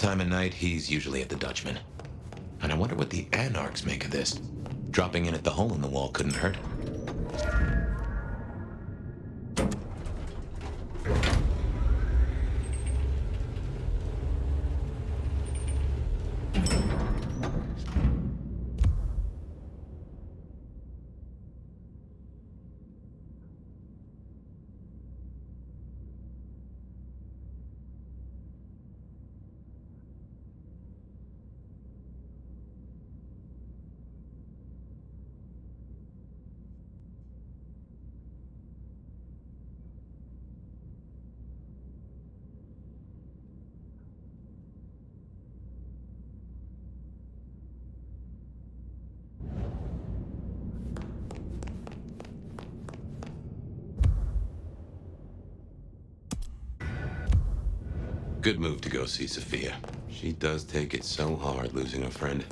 time of night, he's usually at the Dutchman. And I wonder what the Anarchs make of this. Dropping in at the hole in the wall couldn't hurt. Good move to go see Sophia. She does take it so hard losing a friend.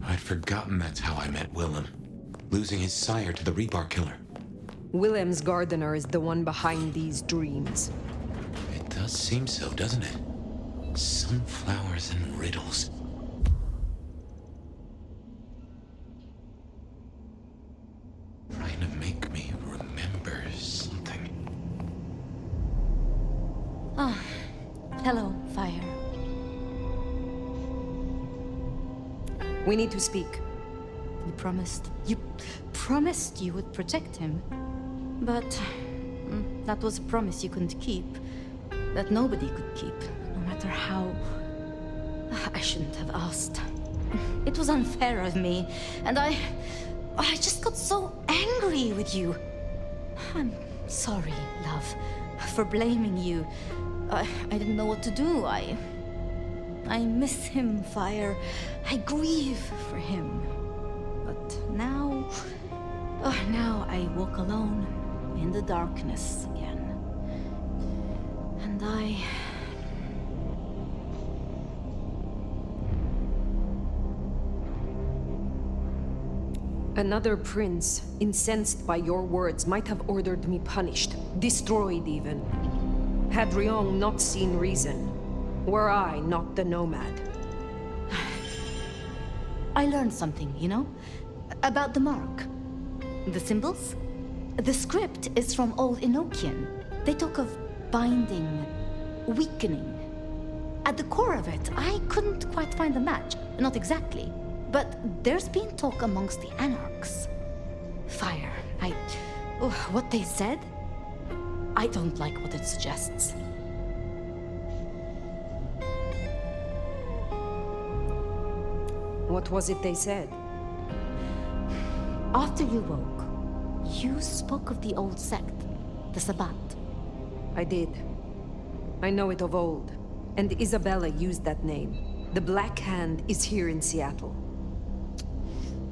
I'd forgotten that's how I met Willem. Losing his sire to the Rebar killer. Willem's gardener is the one behind these dreams. It does seem so, doesn't it? Sunflowers and riddles. Trying to make me remember something. Ah, hello, Fire. We need to speak. You promised you would protect him. But that was a promise you couldn't keep. That nobody could keep. No matter how... I shouldn't have asked. It was unfair of me, and I just got so angry with you. I'm sorry, love, for blaming you. I didn't know what to do. I miss him, Fire. I grieve for him. But now I walk alone in the darkness again. And Another prince, incensed by your words, might have ordered me punished, destroyed even. Had Ryong not seen reason, were I not the nomad. I learned something, you know? About the mark. The symbols? The script is from Old Enochian. They talk of binding, weakening. At the core of it, I couldn't quite find a match. Not exactly. But there's been talk amongst the Anarchs. Fire. What they said? I don't like what it suggests. What was it they said? After you woke, you spoke of the old sect, the Sabbat. I did. I know it of old, and Isabella used that name. The Black Hand is here in Seattle.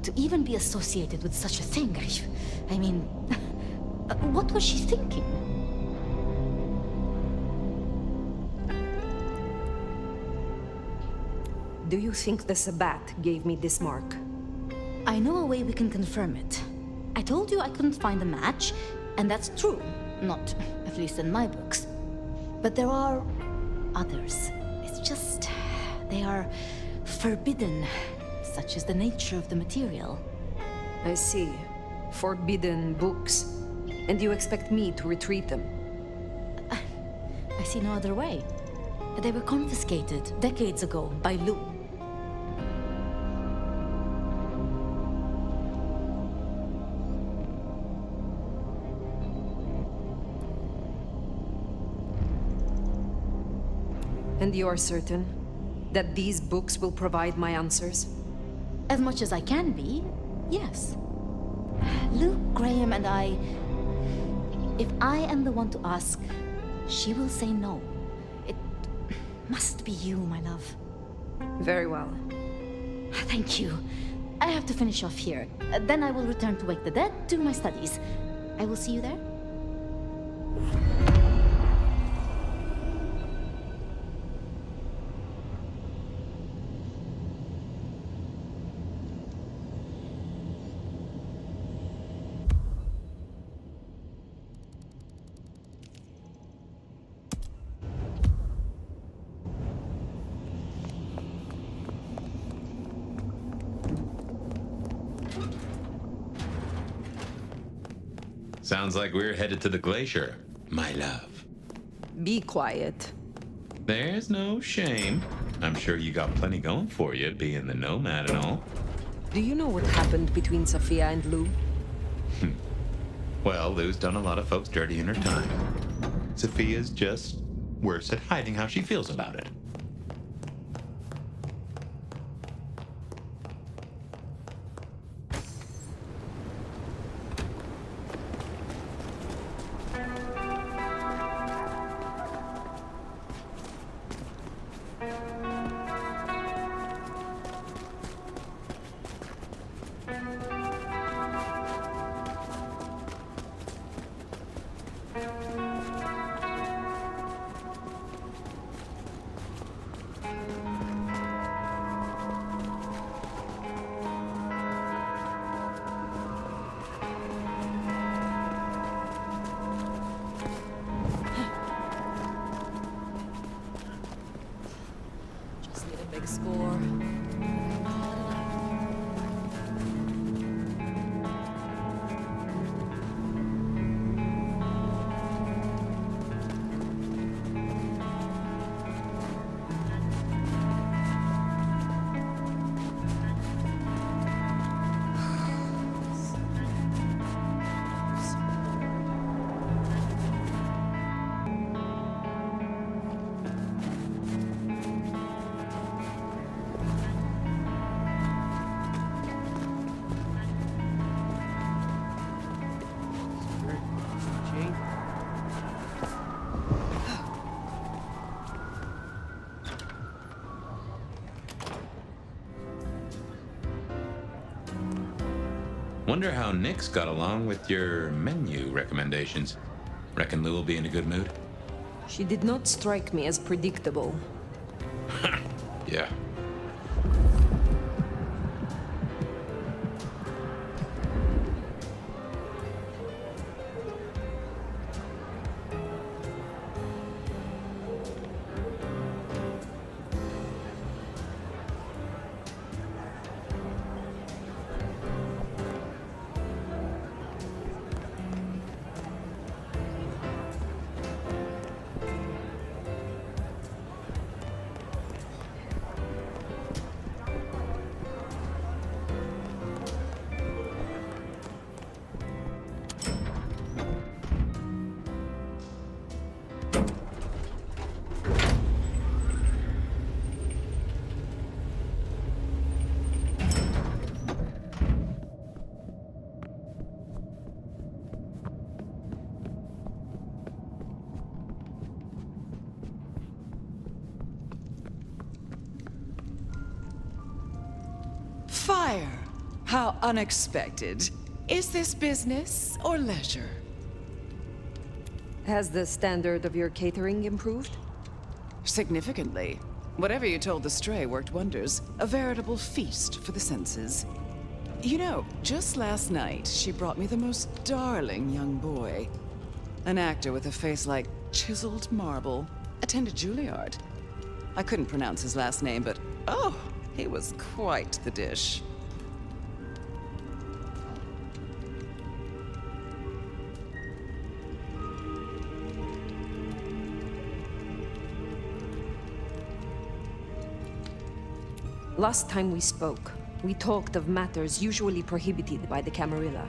To even be associated with such a thing, I mean, what was she thinking? Do you think the Sabbat gave me this mark? I know a way we can confirm it. I told you I couldn't find a match, and that's true. Not, at least in my books. But there are others. It's just, they are forbidden. Such is the nature of the material. I see. Forbidden books. And you expect me to retrieve them? I see no other way. They were confiscated decades ago by Lu. And you are certain that these books will provide my answers? As much as I can be, yes. Luke, Graham, and I... If I am the one to ask, she will say no. It must be you, my love. Very well. Thank you. I have to finish off here. Then I will return to Wake the Dead, do my studies. I will see you there. Sounds like we're headed to the glacier, my love. Be quiet. There's no shame. I'm sure you got plenty going for you, being the nomad and all. Do you know what happened between Sophia and Lou? Well, Lou's done a lot of folks dirty in her time. Sophia's just worse at hiding how she feels about it. Just need a big score. Wonder how Nick's got along with your menu recommendations. Reckon Lou will be in a good mood? She did not strike me as predictable. Yeah. Fire! How unexpected. Is this business or leisure? Has the standard of your catering improved? Significantly. Whatever you told the stray worked wonders. A veritable feast for the senses. You know, just last night, she brought me the most darling young boy. An actor with a face like chiseled marble. Attended Juilliard. I couldn't pronounce his last name, but oh, he was quite the dish. Last time we spoke, we talked of matters usually prohibited by the Camarilla.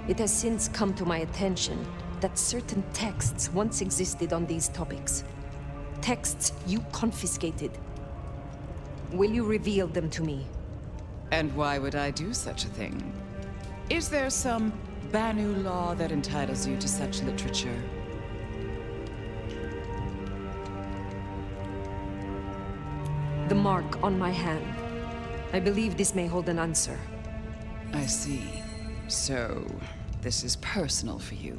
It has since come to my attention that certain texts once existed on these topics. Texts you confiscated. Will you reveal them to me? And why would I do such a thing? Is there some Banu law that entitles you to such literature? The mark on my hand. I believe this may hold an answer. I see. So, this is personal for you.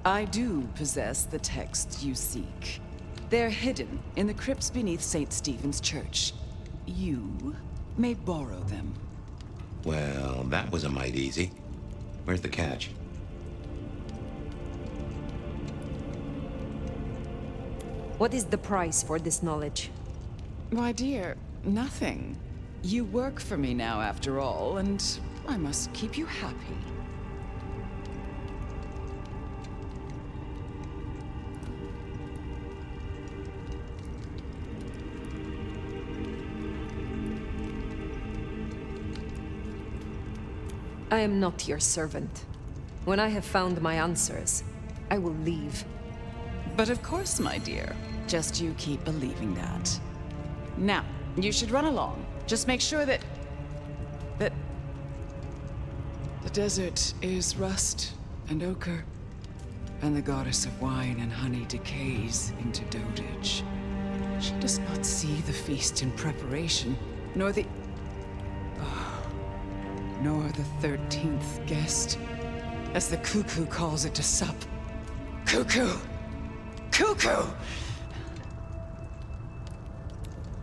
I do possess the texts you seek. They're hidden in the crypts beneath St. Stephen's Church. You may borrow them. Well, that was a mite easy. Where's the catch? What is the price for this knowledge? My dear, nothing. You work for me now, after all, and I must keep you happy. I am not your servant. When I have found my answers, I will leave. But of course, my dear. Just you keep believing that. Now, you should run along. Just make sure that the desert is rust and ochre, and the goddess of wine and honey decays into dotage. She does not see the feast in preparation, nor the 13th guest, as the cuckoo calls it to sup. Cuckoo! Cuckoo!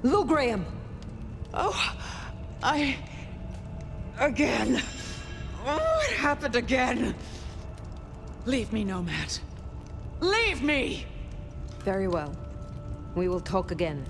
Lou Graham! Oh, again. Oh, it happened again. Leave me, Nomad. Leave me! Very well. We will talk again.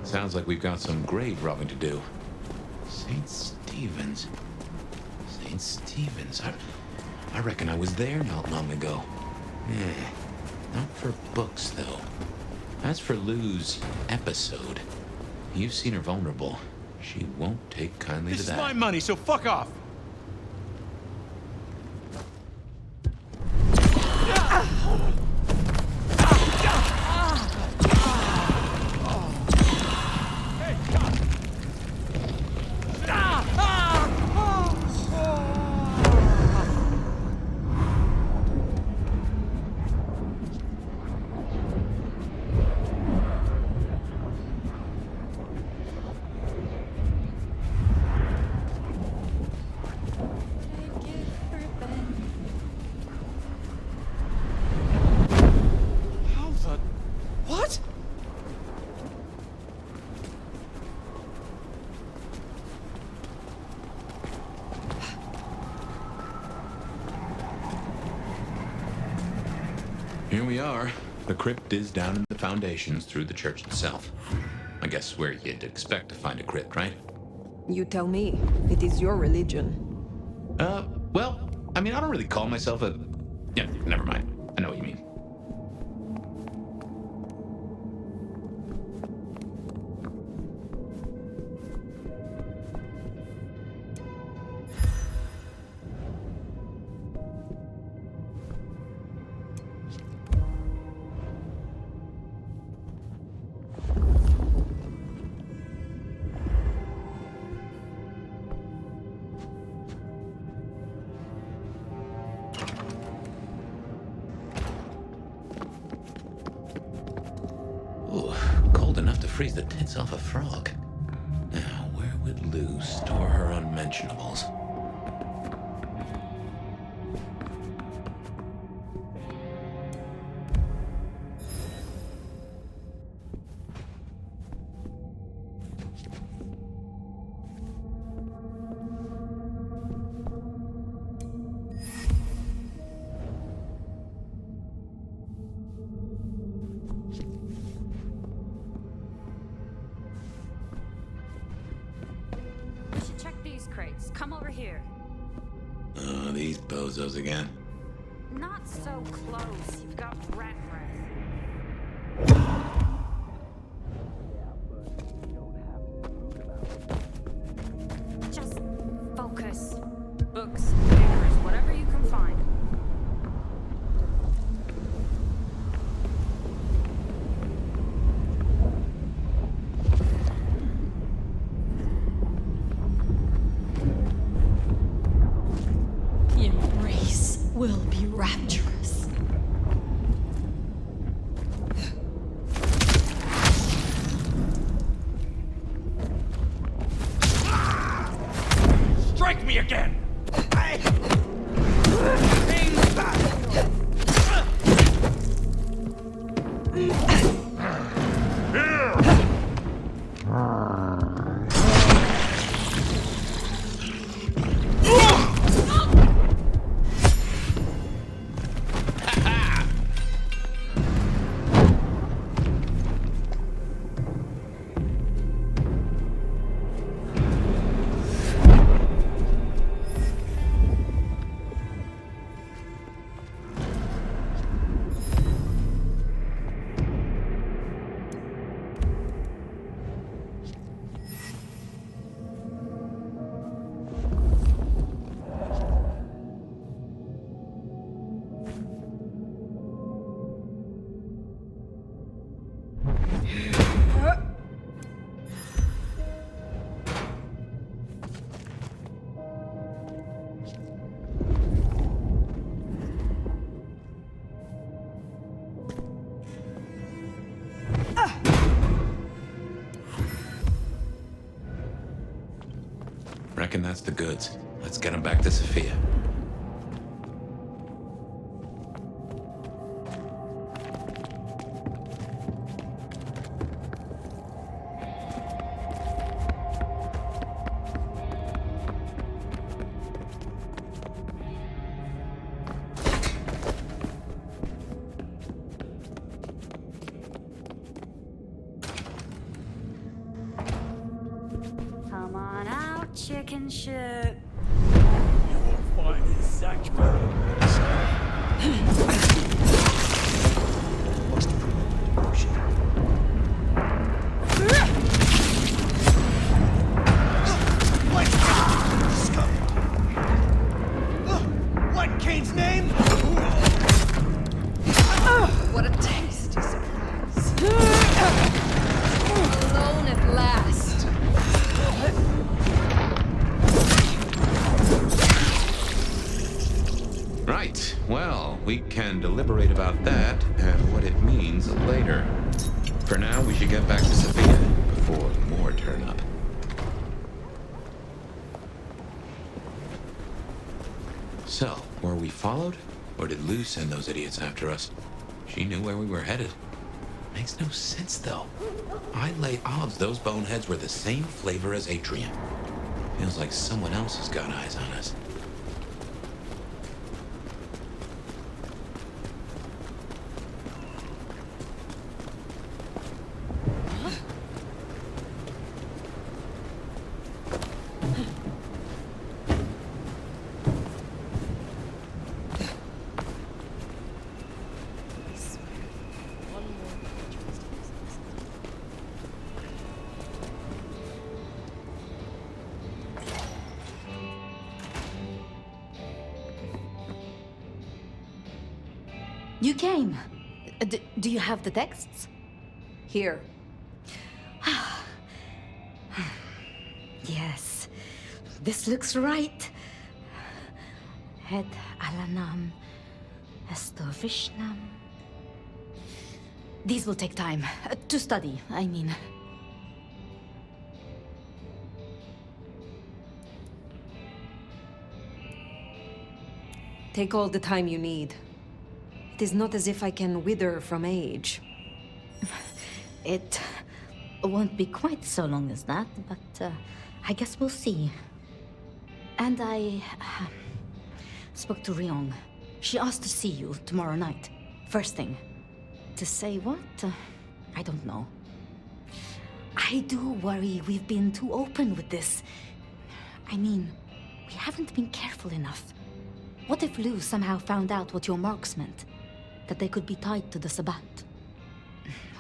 Sounds like we've got some grave robbing to do. St. Stephen's. St. Stephen's. I reckon I was there not long ago. Not for books, though. As for Lou's episode, you've seen her vulnerable. She won't take kindly to that. This is my money, so fuck off! What? Here we are. The crypt is down in the foundations through the church itself. I guess where you'd expect to find a crypt, right? You tell me. It is your religion. Well, I mean, I don't really call myself a... Yeah, never mind. I know what you mean. Ooh, cold enough to freeze the tits off a frog. Now, where would Lou store her unmentionables? We should check these crates. Come over here. Oh, these bozos again. Not so close. You've got rat breath. Just focus. Books, papers, whatever you can find. Your race will again! Reckon that's the goods. Let's get them back to Sophia. Come on out, chicken shit. You won't find his sanctuary. What Kane's name? What a tasty surprise. Alone at last. Right. Well, we can deliberate about that and what it means later. For now, we should get back to Sophia before more turn up. So, were we followed? Or did Lou send those idiots after us? She knew where we were headed. Makes no sense, though. I'd lay odds those boneheads were the same flavor as Atrium. Feels like someone else has got eyes on us. You came. Do you have the texts? Here. Yes. This looks right. Het Alanam Estovishnam. These will take time. To study, I mean. Take all the time you need. It is not as if I can wither from age. It won't be quite so long as that, but I guess we'll see. And I spoke to Ryong. She asked to see you tomorrow night, first thing. To say what? I don't know. I do worry we've been too open with this. I mean, we haven't been careful enough. What if Lou somehow found out what your marks meant? That they could be tied to the Sabbat?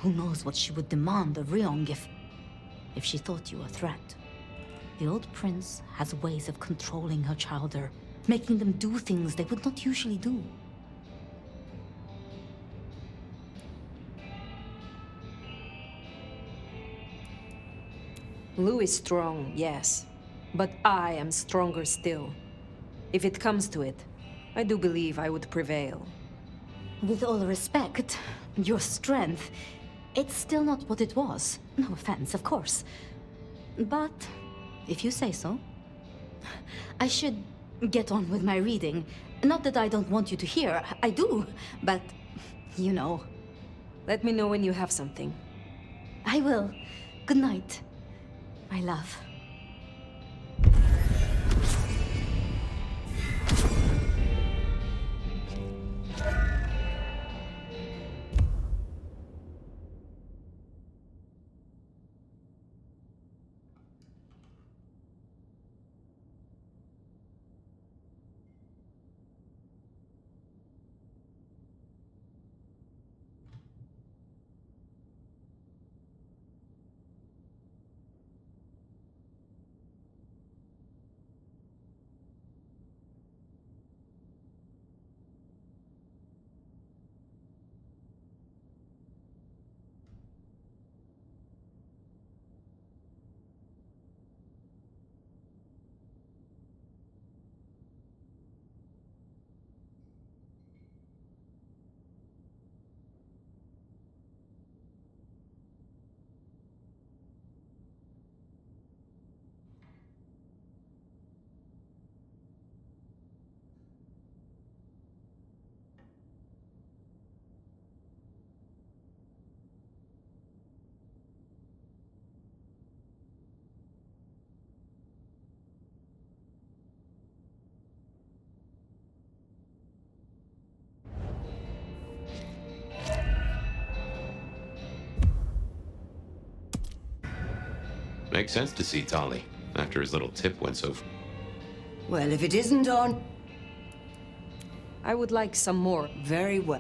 Who knows what she would demand of Ryong if she thought you a threat. The old prince has ways of controlling her childer, making them do things they would not usually do. Lou is strong, yes. But I am stronger still. If it comes to it, I do believe I would prevail. With all respect, your strength, it's still not what it was. No offense, of course. But if you say so. I should get on with my reading. Not that I don't want you to hear, I do, but you know. Let me know when you have something. I will. Good night, my love. Makes sense to see Tali, after his little tip went so... Well, if it isn't on... I would like some more. Very well.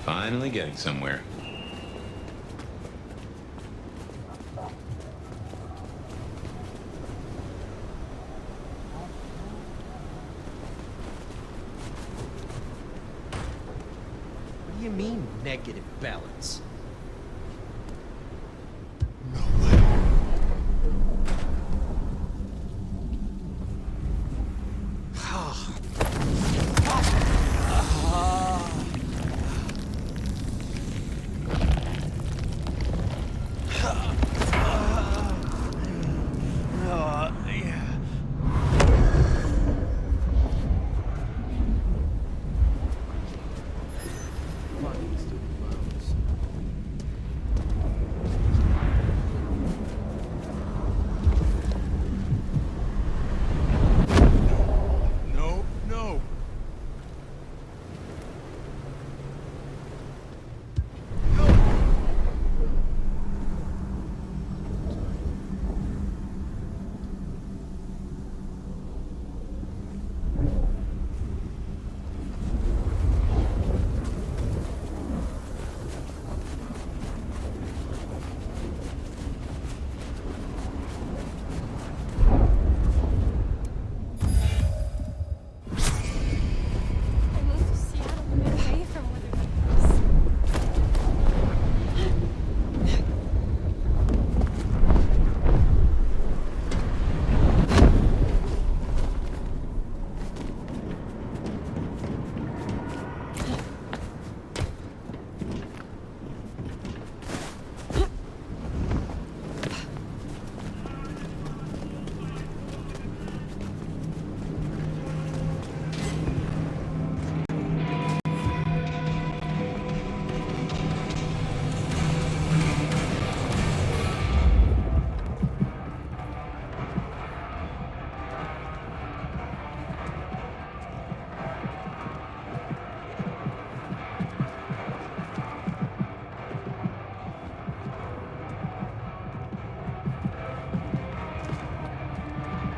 Finally getting somewhere. What do you mean, negative balance?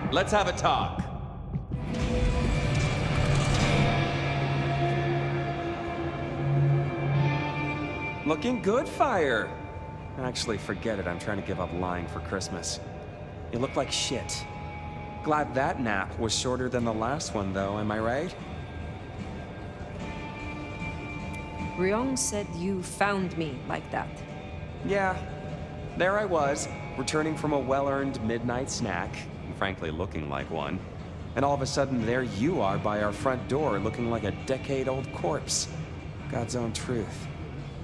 Let's have a talk. Looking good, Fire. Actually, forget it. I'm trying to give up lying for Christmas. You look like shit. Glad that nap was shorter than the last one, though, am I right? Ryong said you found me like that. Yeah. There I was, returning from a well-earned midnight snack, and frankly looking like one. And all of a sudden, there you are by our front door, looking like a decade-old corpse. God's own truth.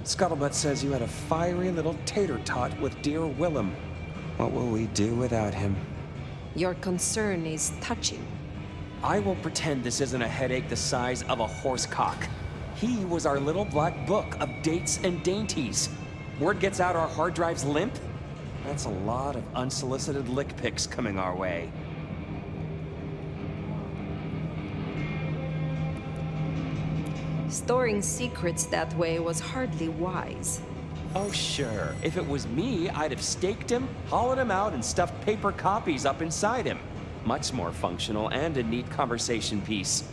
Scuttlebutt says you had a fiery little tater-tot with dear Willem. What will we do without him? Your concern is touching. I will pretend this isn't a headache the size of a horse cock. He was our little black book of dates and dainties. Word gets out our hard drive's limp? That's a lot of unsolicited lick pics coming our way. Storing secrets that way was hardly wise. Oh, sure. If it was me, I'd have staked him, hollowed him out, and stuffed paper copies up inside him. Much more functional and a neat conversation piece.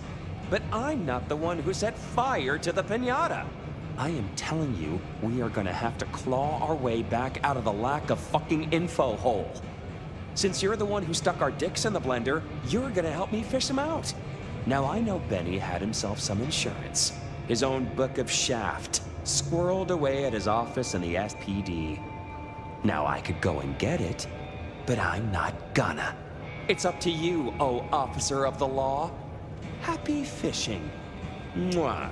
But I'm not the one who set fire to the piñata. I am telling you, we are gonna have to claw our way back out of the lack of fucking info hole. Since you're the one who stuck our dicks in the blender, you're gonna help me fish them out. Now, I know Benny had himself some insurance. His own book of Shaft, squirreled away at his office in the SPD. Now, I could go and get it, but I'm not gonna. It's up to you, oh officer of the law. Happy fishing. Mwah.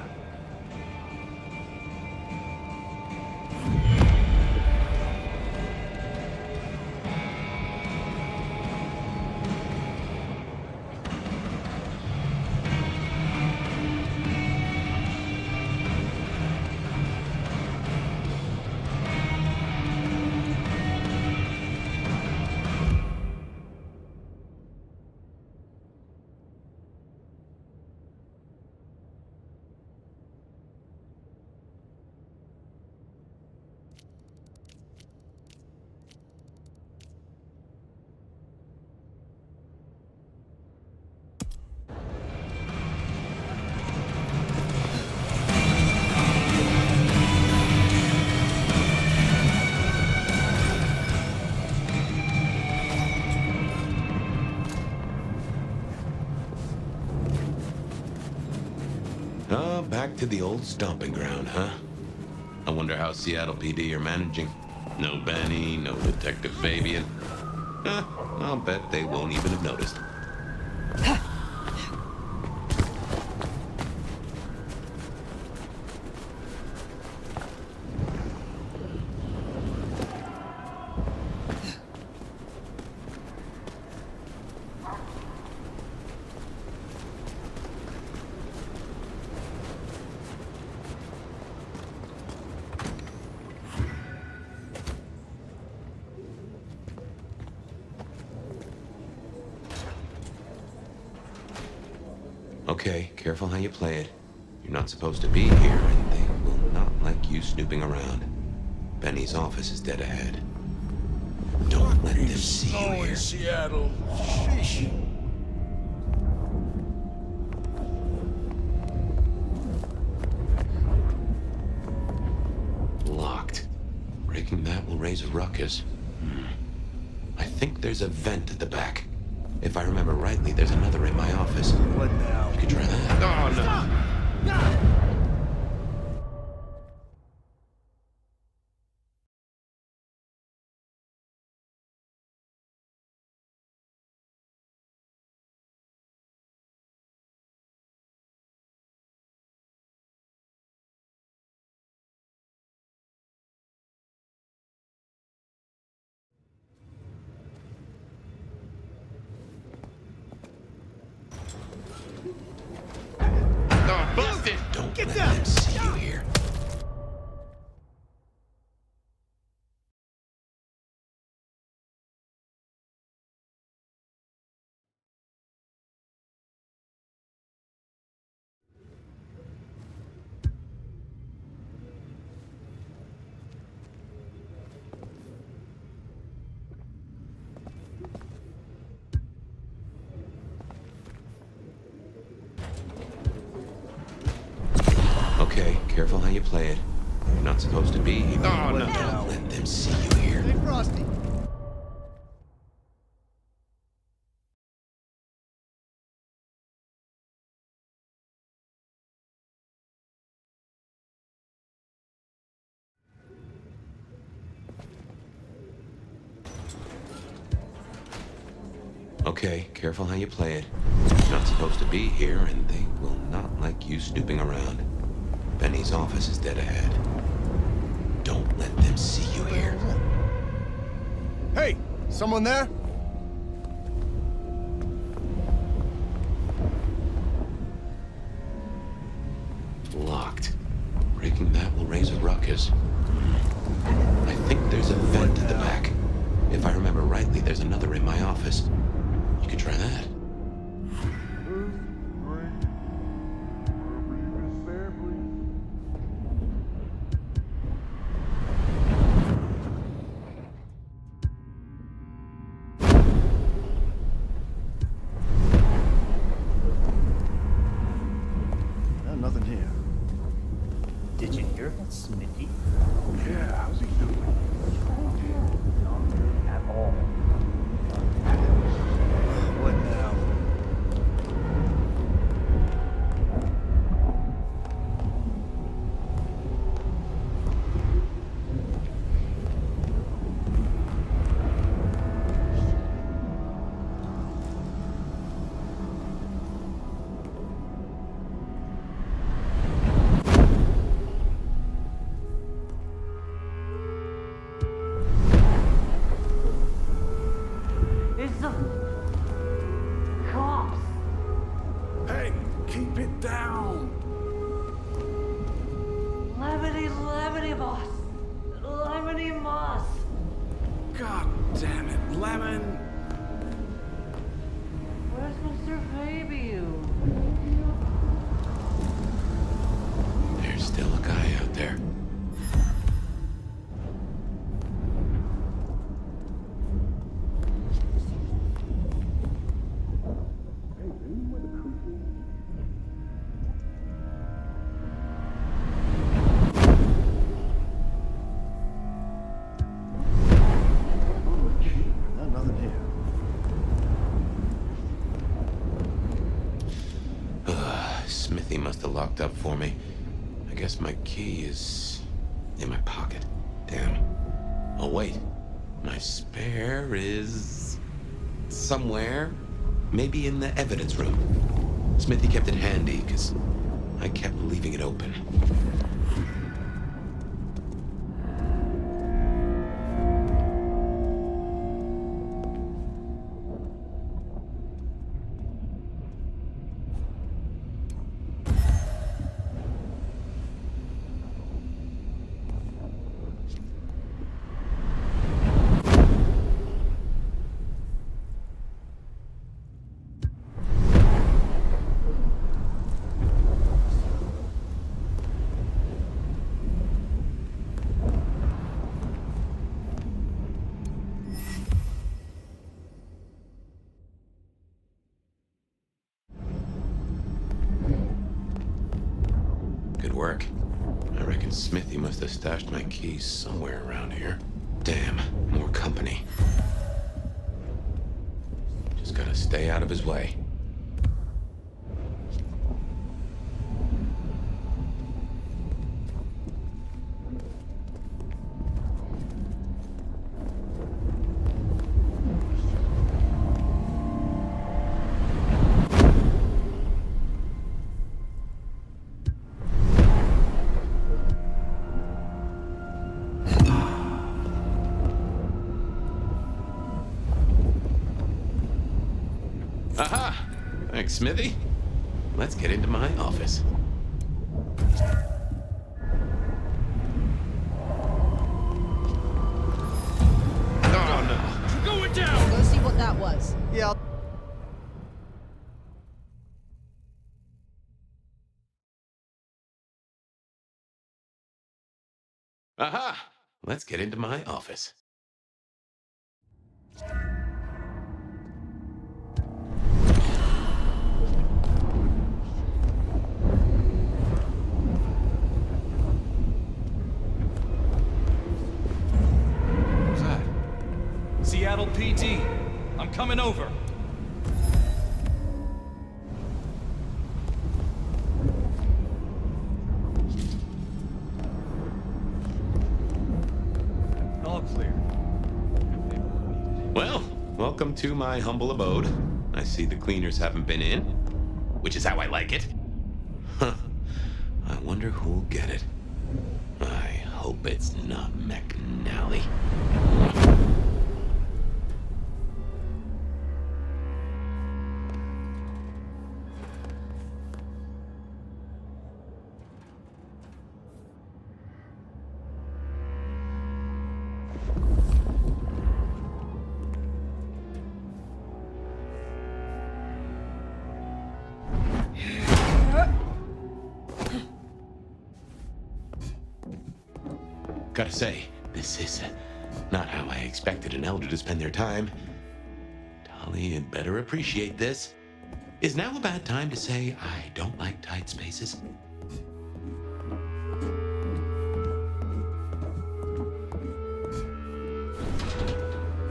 Back to the old stomping ground, huh? I wonder how Seattle PD are managing. No Benny, no Detective Fabian. I'll bet they won't even have noticed. Okay, careful how you play it. You're not supposed to be here, and they will not like you snooping around. Benny's office is dead ahead. Don't let them see you here. Seattle. Sheesh. Locked. Breaking that will raise a ruckus. I think there's a vent at the back. If I remember rightly, there's another in my office. What now? You could try that. Oh, no. Don't let them see you here. Okay, careful how you play it. You're not supposed to be here. Oh, no. Don't let them see you here. Hey, Frosty. Okay, careful how you play it. You're not supposed to be here, and they will not like you snooping around. Benny's office is dead ahead. Don't let them see you here. Hey, someone there? Locked. Breaking that will raise a ruckus. I think there's a vent at the back. If I remember rightly, there's another in my office. You could try that. Nothing here. Did you hear about Smithy? Yeah, how's he doing? Not at all. What now? It's the cops. Hey, keep it down. Lemony boss. Lemony moss. God damn it, Lemon. Where's Mr. Baby? There's still a guy out there. Nothing here. Smithy must have locked up for me. I guess my key is in my pocket. Damn. Oh, wait. My spare is somewhere. Maybe in the evidence room. Smithy kept it handy, because I kept leaving it open. Good work. I reckon Smithy must have stashed my keys somewhere around here. Damn, more company. Just gotta stay out of his way. Aha! Thanks, Smithy. Let's get into my office. Oh, no. Going down! Go see what that was. Yeah, Aha! Let's get into my office. What's that? Seattle PD. I'm coming over. Well, welcome Welcome to my humble abode. I see the cleaners haven't been in, which is how I like it. Huh. I wonder who'll get it. I hope it's not McNally. Gotta say, this is not how I expected an elder to spend their time. Tali had better appreciate this. Is now a bad time to say I don't like tight spaces?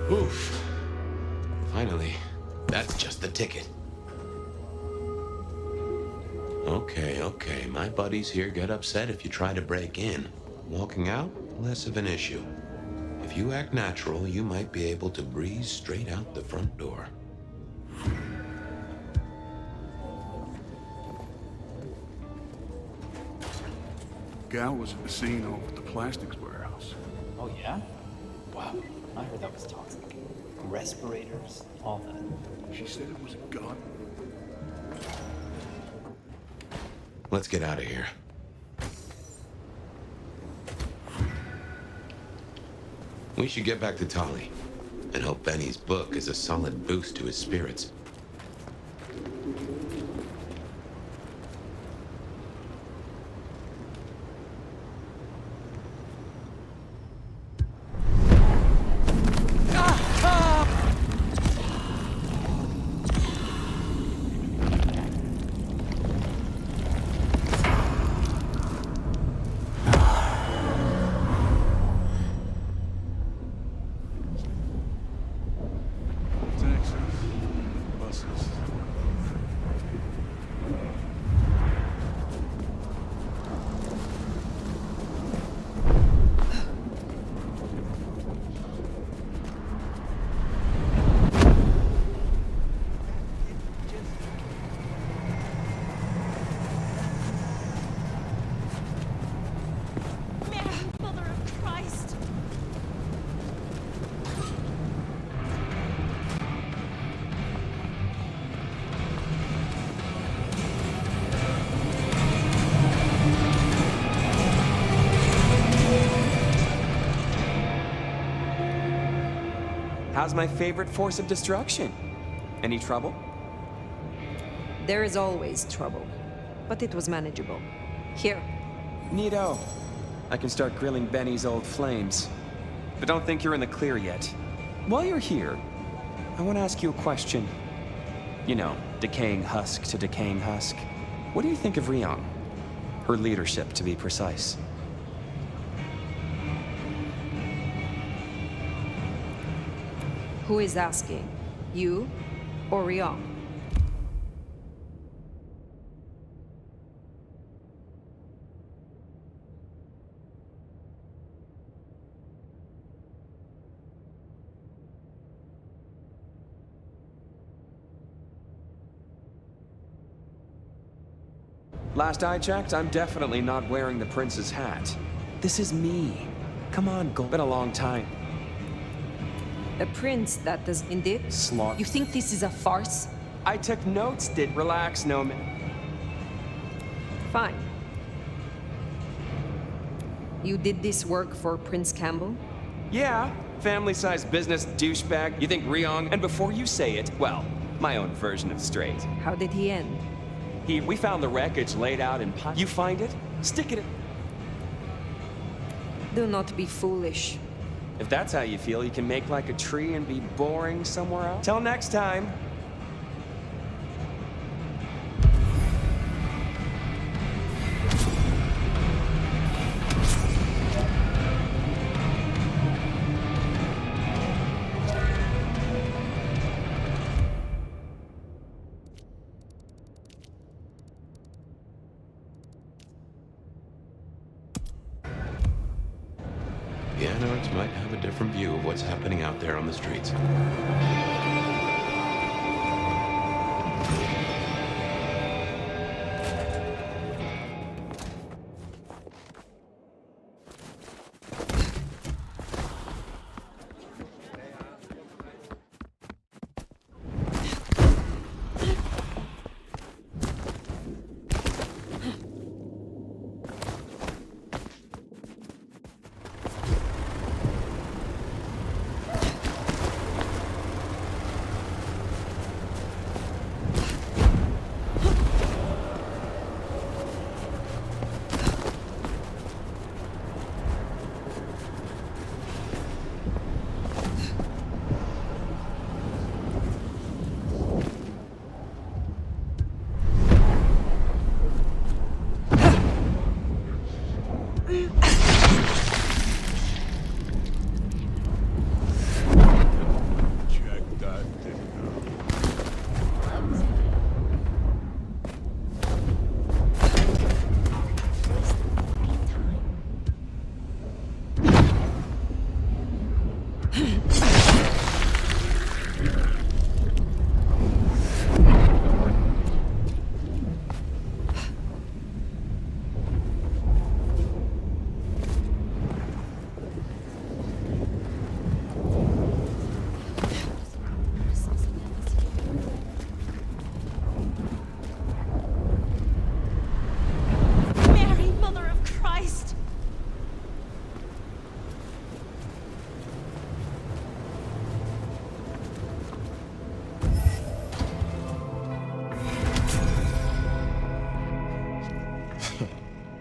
Oof. Finally, that's just the ticket. Okay, my buddies here get upset if you try to break in. Walking out, less of an issue. If you act natural, you might be able to breeze straight out the front door. Gal was at the scene over at the plastics warehouse. Oh, yeah? Wow. I heard that was toxic. Respirators, all that. She said it was a gun. Let's get out of here. We should get back to Tali and hope Benny's book is a solid boost to his spirits. How's my favorite force of destruction? Any trouble? There is always trouble, but it was manageable. Here. Neato. I can start grilling Benny's old flames. But don't think you're in the clear yet. While you're here, I want to ask you a question. You know, decaying husk to decaying husk. What do you think of Ryong? Her leadership, to be precise. Who is asking? You or Ryong? Last I checked, I'm definitely not wearing the prince's hat. This is me. Come on, been a long time. A prince that does indeed? Slaughter. You think this is a farce? I took notes, Relax, no man. Fine. You did this work for Prince Campbell? Yeah, family-sized business douchebag. You think Ryong? And before you say it, well, my own version of straight. How did he end? We found the wreckage laid out in You find it? Stick it in. Do not be foolish. If that's how you feel, you can make like a tree and be boring somewhere else. Till next time. The Anarchs might have a different view of what's happening out there on the streets.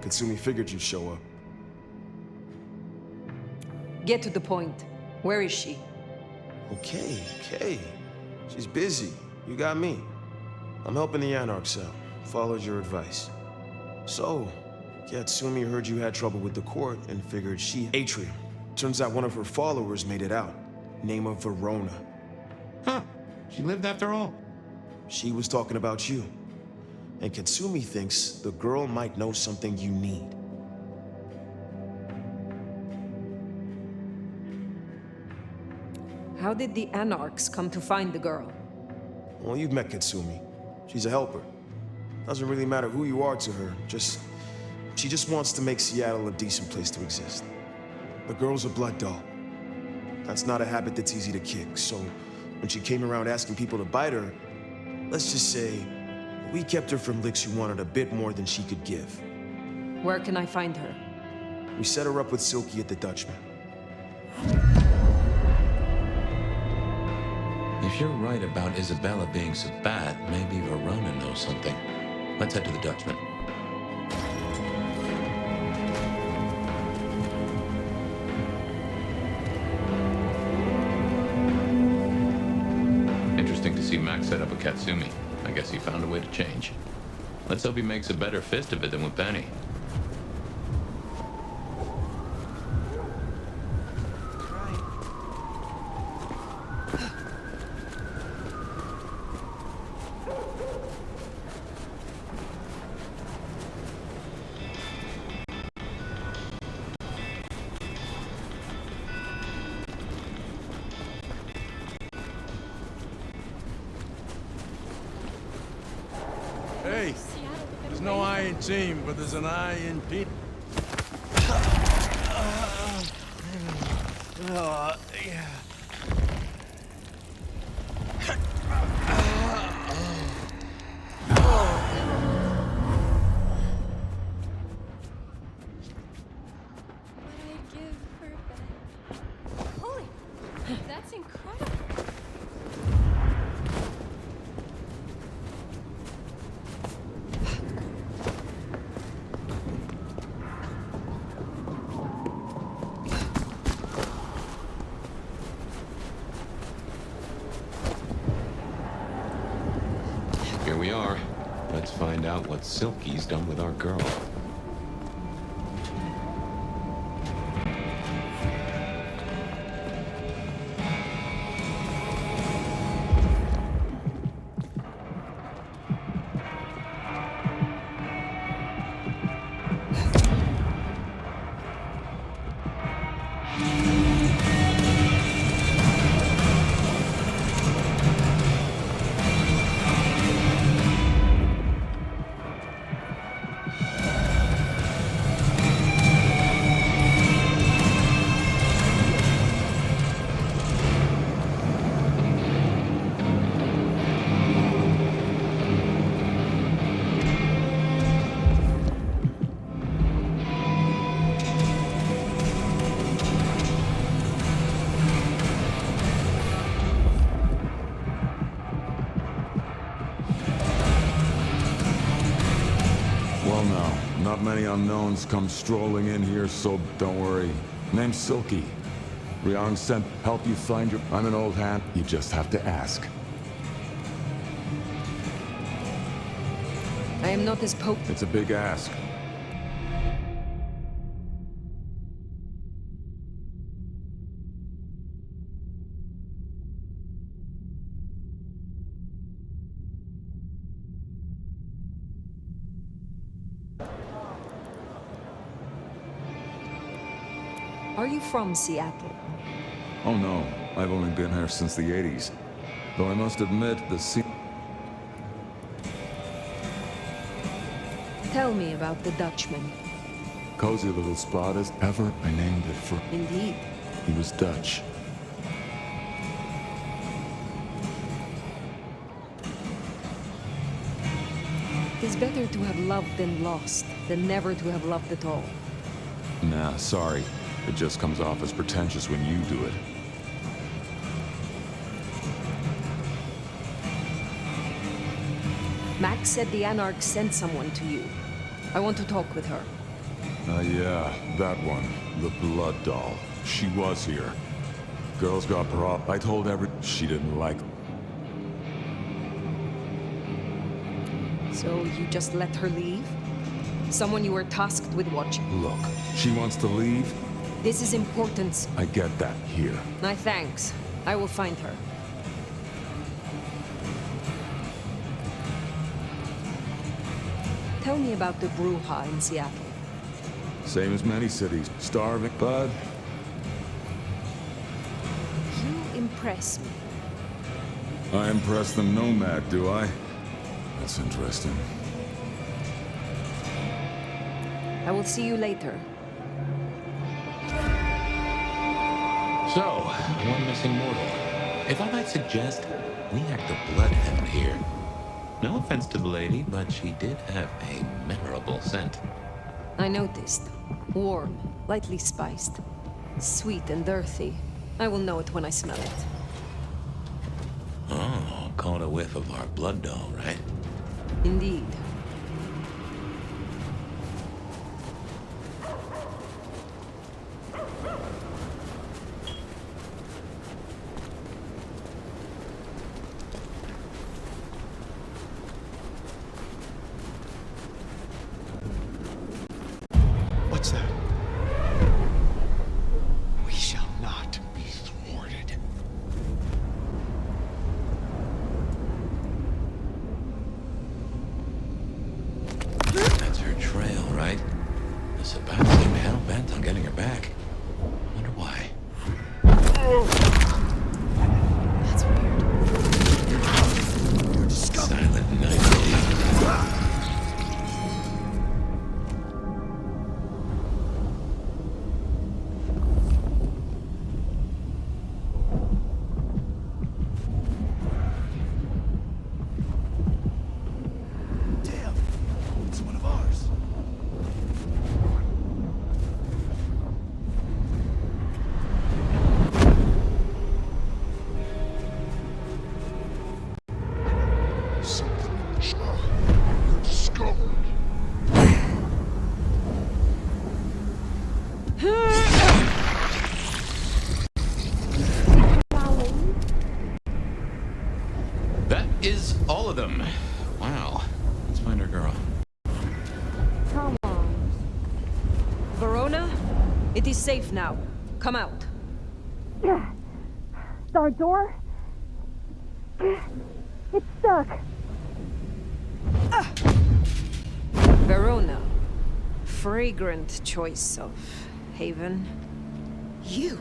Katsumi figured you'd show up. Get to the point. Where is she? Okay. She's busy. You got me. I'm helping the Anarchs out. Followed your advice. So, Katsumi heard you had trouble with the court and figured Atrium. Turns out one of her followers made it out. Name of Verona. Huh. She lived after all. She was talking about you. And Katsumi thinks the girl might know something you need. How did the Anarchs come to find the girl? Well, you've met Katsumi. She's a helper. Doesn't really matter who you are to her, she just wants to make Seattle a decent place to exist. The girl's a blood doll. That's not a habit that's easy to kick, so when she came around asking people to bite her, let's just say, we kept her from licks who wanted a bit more than she could give. Where can I find her? We set her up with Silky at the Dutchman. If you're right about Isabella being so bad, maybe Verona knows something. Let's head to the Dutchman. Interesting to see Max set up a Katsumi. I guess he found a way to change. Let's hope he makes a better fist of it than with Penny. Hey, there's no I in team, but there's an I in Pete. Yeah. Holy, that's incredible. Here we are. Let's find out what Silky's done with our girl. Not many unknowns come strolling in here, so don't worry. Name's Silky. Riang sent help you find your... I'm an old hand. You just have to ask. I am not as potent. It's a big ask. Are you from Seattle? Oh no, I've only been here since the 80s. Though I must admit, the Tell me about the Dutchman. cozy little spot as ever I named it for... Indeed. He was Dutch. It is better to have loved and lost than never to have loved at all. Nah, sorry. It just comes off as pretentious when you do it. Max said the Anarchs sent someone to you. I want to talk with her. Yeah, that one. The blood doll. She was here. Girls got brought. I told every... She didn't like... So you just let her leave? Someone you were tasked with watching? Look, she wants to leave. This is important. I get that. Here. Thanks. I will find her. Tell me about the Bruja in Seattle. Same as many cities. Starving, but... You impress me. I impress the nomad, do I? That's interesting. I will see you later. So, one missing mortal. If I might suggest, we act the bloodhound here. No offense to the lady, but she did have a memorable scent. I noticed. Warm, lightly spiced. Sweet and earthy. I will know it when I smell it. Oh, caught a whiff of our blood doll, right? Indeed. What's that? We shall not be thwarted. That's her trail, right? The Sabbat seemed hell-bent on getting her back. Wonder why. That's weird. Silent night. That is all of them. Wow. Let's find our girl. Come on. Verona? It is safe now. Come out. Our door? It's stuck. Verona. Fragrant choice of haven. You.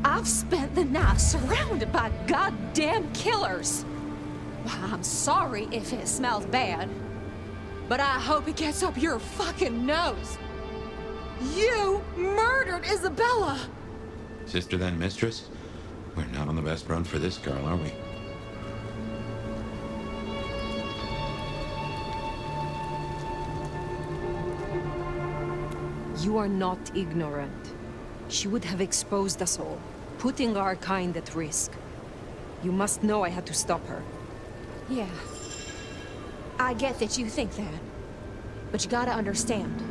I've spent the night surrounded by goddamn killers. Well, I'm sorry if it smells bad, but I hope it gets up your fucking nose. You murdered Isabella! Sister then mistress? We're not on the best run for this girl, are we? You are not ignorant. She would have exposed us all, putting our kind at risk. You must know I had to stop her. Yeah. I get that you think that. But you gotta understand.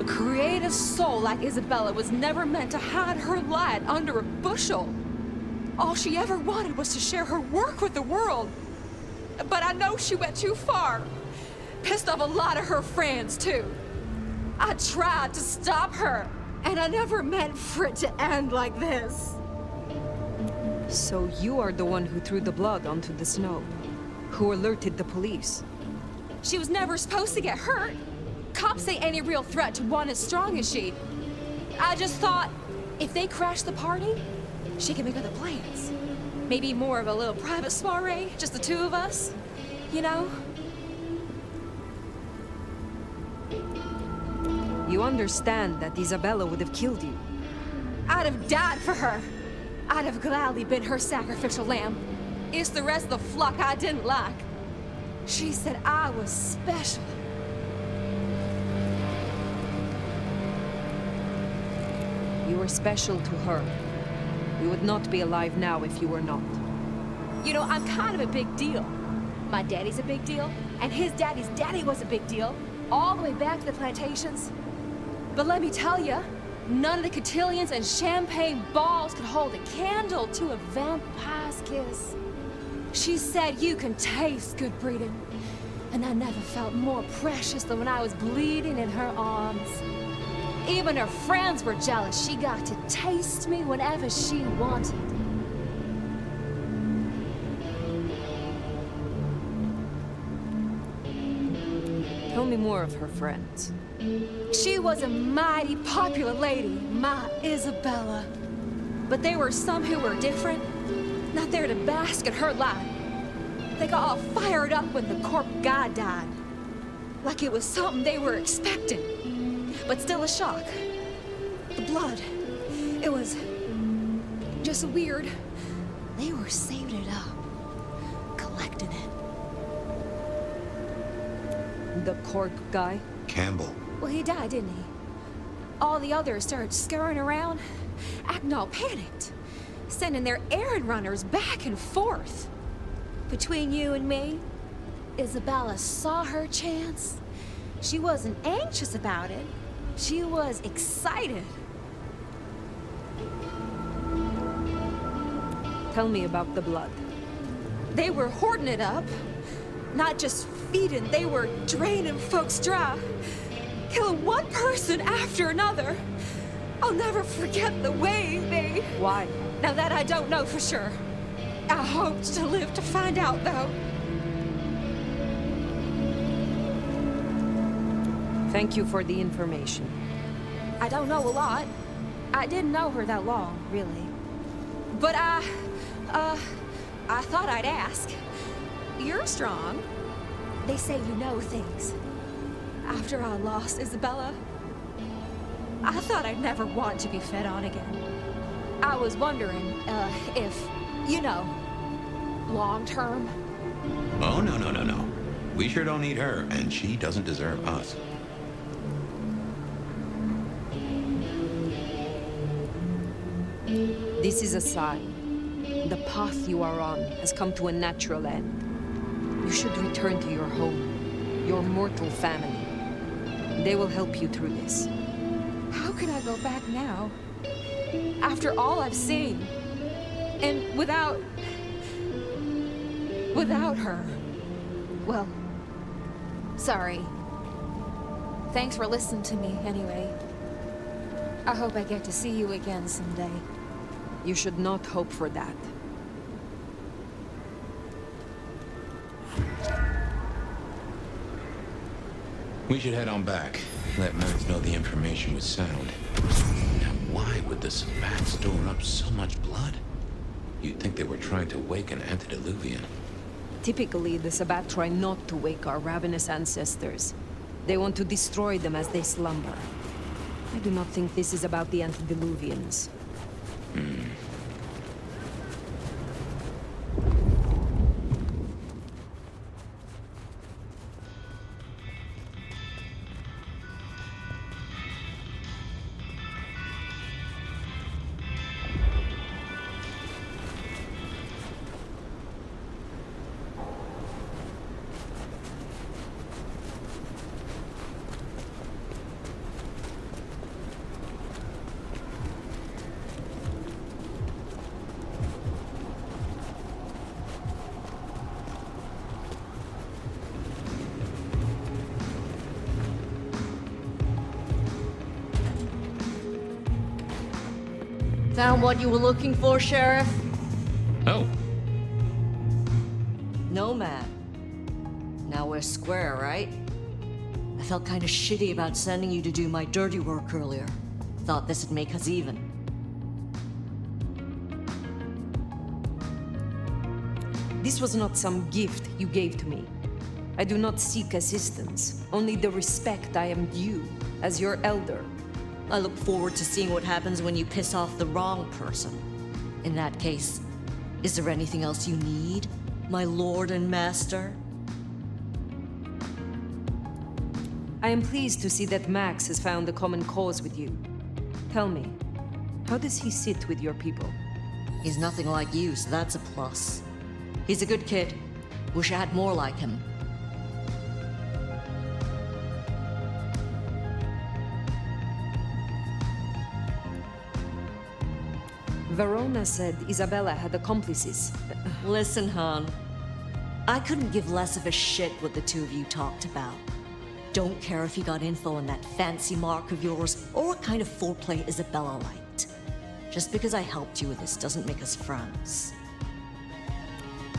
A creative soul like Isabella was never meant to hide her light under a bushel. All she ever wanted was to share her work with the world. But I know she went too far. Pissed off a lot of her friends, too. I tried to stop her, and I never meant for it to end like this. So you are the one who threw the blood onto the snow, who alerted the police. She was never supposed to get hurt. Cops ain't any real threat to one as strong as she. I just thought, if they crash the party, she can make other plans. Maybe more of a little private soiree, just the two of us, you know? You understand that Isabella would have killed you. I'd have died for her. I'd have gladly been her sacrificial lamb. It's the rest of the flock I didn't like. She said I was special. You were special to her. You would not be alive now if you were not. You know, I'm kind of a big deal. My daddy's a big deal, and his daddy's daddy was a big deal. All the way back to the plantations. But let me tell you, none of the cotillions and champagne balls could hold a candle to a vampire's kiss. She said you can taste good breeding, and I never felt more precious than when I was bleeding in her arms. Even her friends were jealous. She got to taste me whenever she wanted. Tell me more of her friends. She was a mighty popular lady, my Isabella. But there were some who were different, not there to bask in her light. They got all fired up when the corp guy died. Like it was something they were expecting, but still a shock. The blood, it was just weird. They were saving it up, collecting it. The cork guy? Campbell. Well, he died, didn't he? All the others started scurrying around, acting all panicked, sending their errand runners back and forth. Between you and me, Isabella saw her chance. She wasn't anxious about it. She was excited. Tell me about the blood. They were hoarding it up. Not just feeding, they were draining folks dry. Killing one person after another. I'll never forget the way they... Why? Now that I don't know for sure. I hoped to live to find out, though. Thank you for the information. I don't know a lot. I didn't know her that long, really. But I thought I'd ask. You're strong. They say you know things. After I lost Isabella, I thought I'd never want to be fed on again. I was wondering, if, you know, long term. Oh, no. We sure don't need her, and she doesn't deserve us. This is a sign. The path you are on has come to a natural end. You should return to your home, your mortal family. They will help you through this. How can I go back now? After all I've seen. And without her. Well, sorry. Thanks for listening to me, anyway. I hope I get to see you again someday. You should not hope for that. We should head on back. Let Max know the information was sound. Now, why would the Sabbat store up so much blood? You'd think they were trying to wake an antediluvian. Typically, the Sabbat try not to wake our ravenous ancestors. They want to destroy them as they slumber. I do not think this is about the antediluvians. Found what you were looking for, Sheriff? Oh. No, man. Now we're square, right? I felt kind of shitty about sending you to do my dirty work earlier. Thought this'd make us even. This was not some gift you gave to me. I do not seek assistance, only the respect I am due as your elder. I look forward to seeing what happens when you piss off the wrong person. In that case, is there anything else you need, my lord and master? I am pleased to see that Max has found a common cause with you. Tell me, how does he sit with your people? He's nothing like you, so that's a plus. He's a good kid. Wish I had more like him. Verona said Isabella had accomplices. Listen, hon. I couldn't give less of a shit what the two of you talked about. Don't care if you got info on that fancy mark of yours or what kind of foreplay Isabella liked. Just because I helped you with this doesn't make us friends.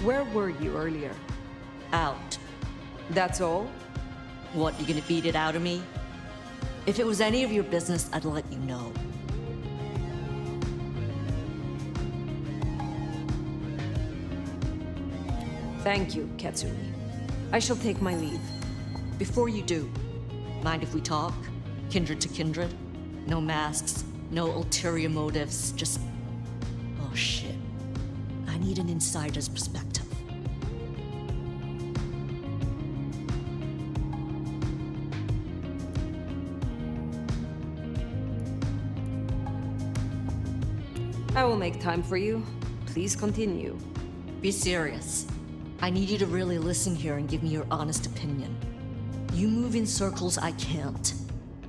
Where were you earlier? Out. That's all? What, you gonna beat it out of me? If it was any of your business, I'd let you know. Thank you, Katsumi. I shall take my leave. Before you do, mind if we talk? Kindred to kindred? No masks, no ulterior motives, just... Oh shit. I need an insider's perspective. I will make time for you. Please continue. Be serious. I need you to really listen here and give me your honest opinion. You move in circles I can't,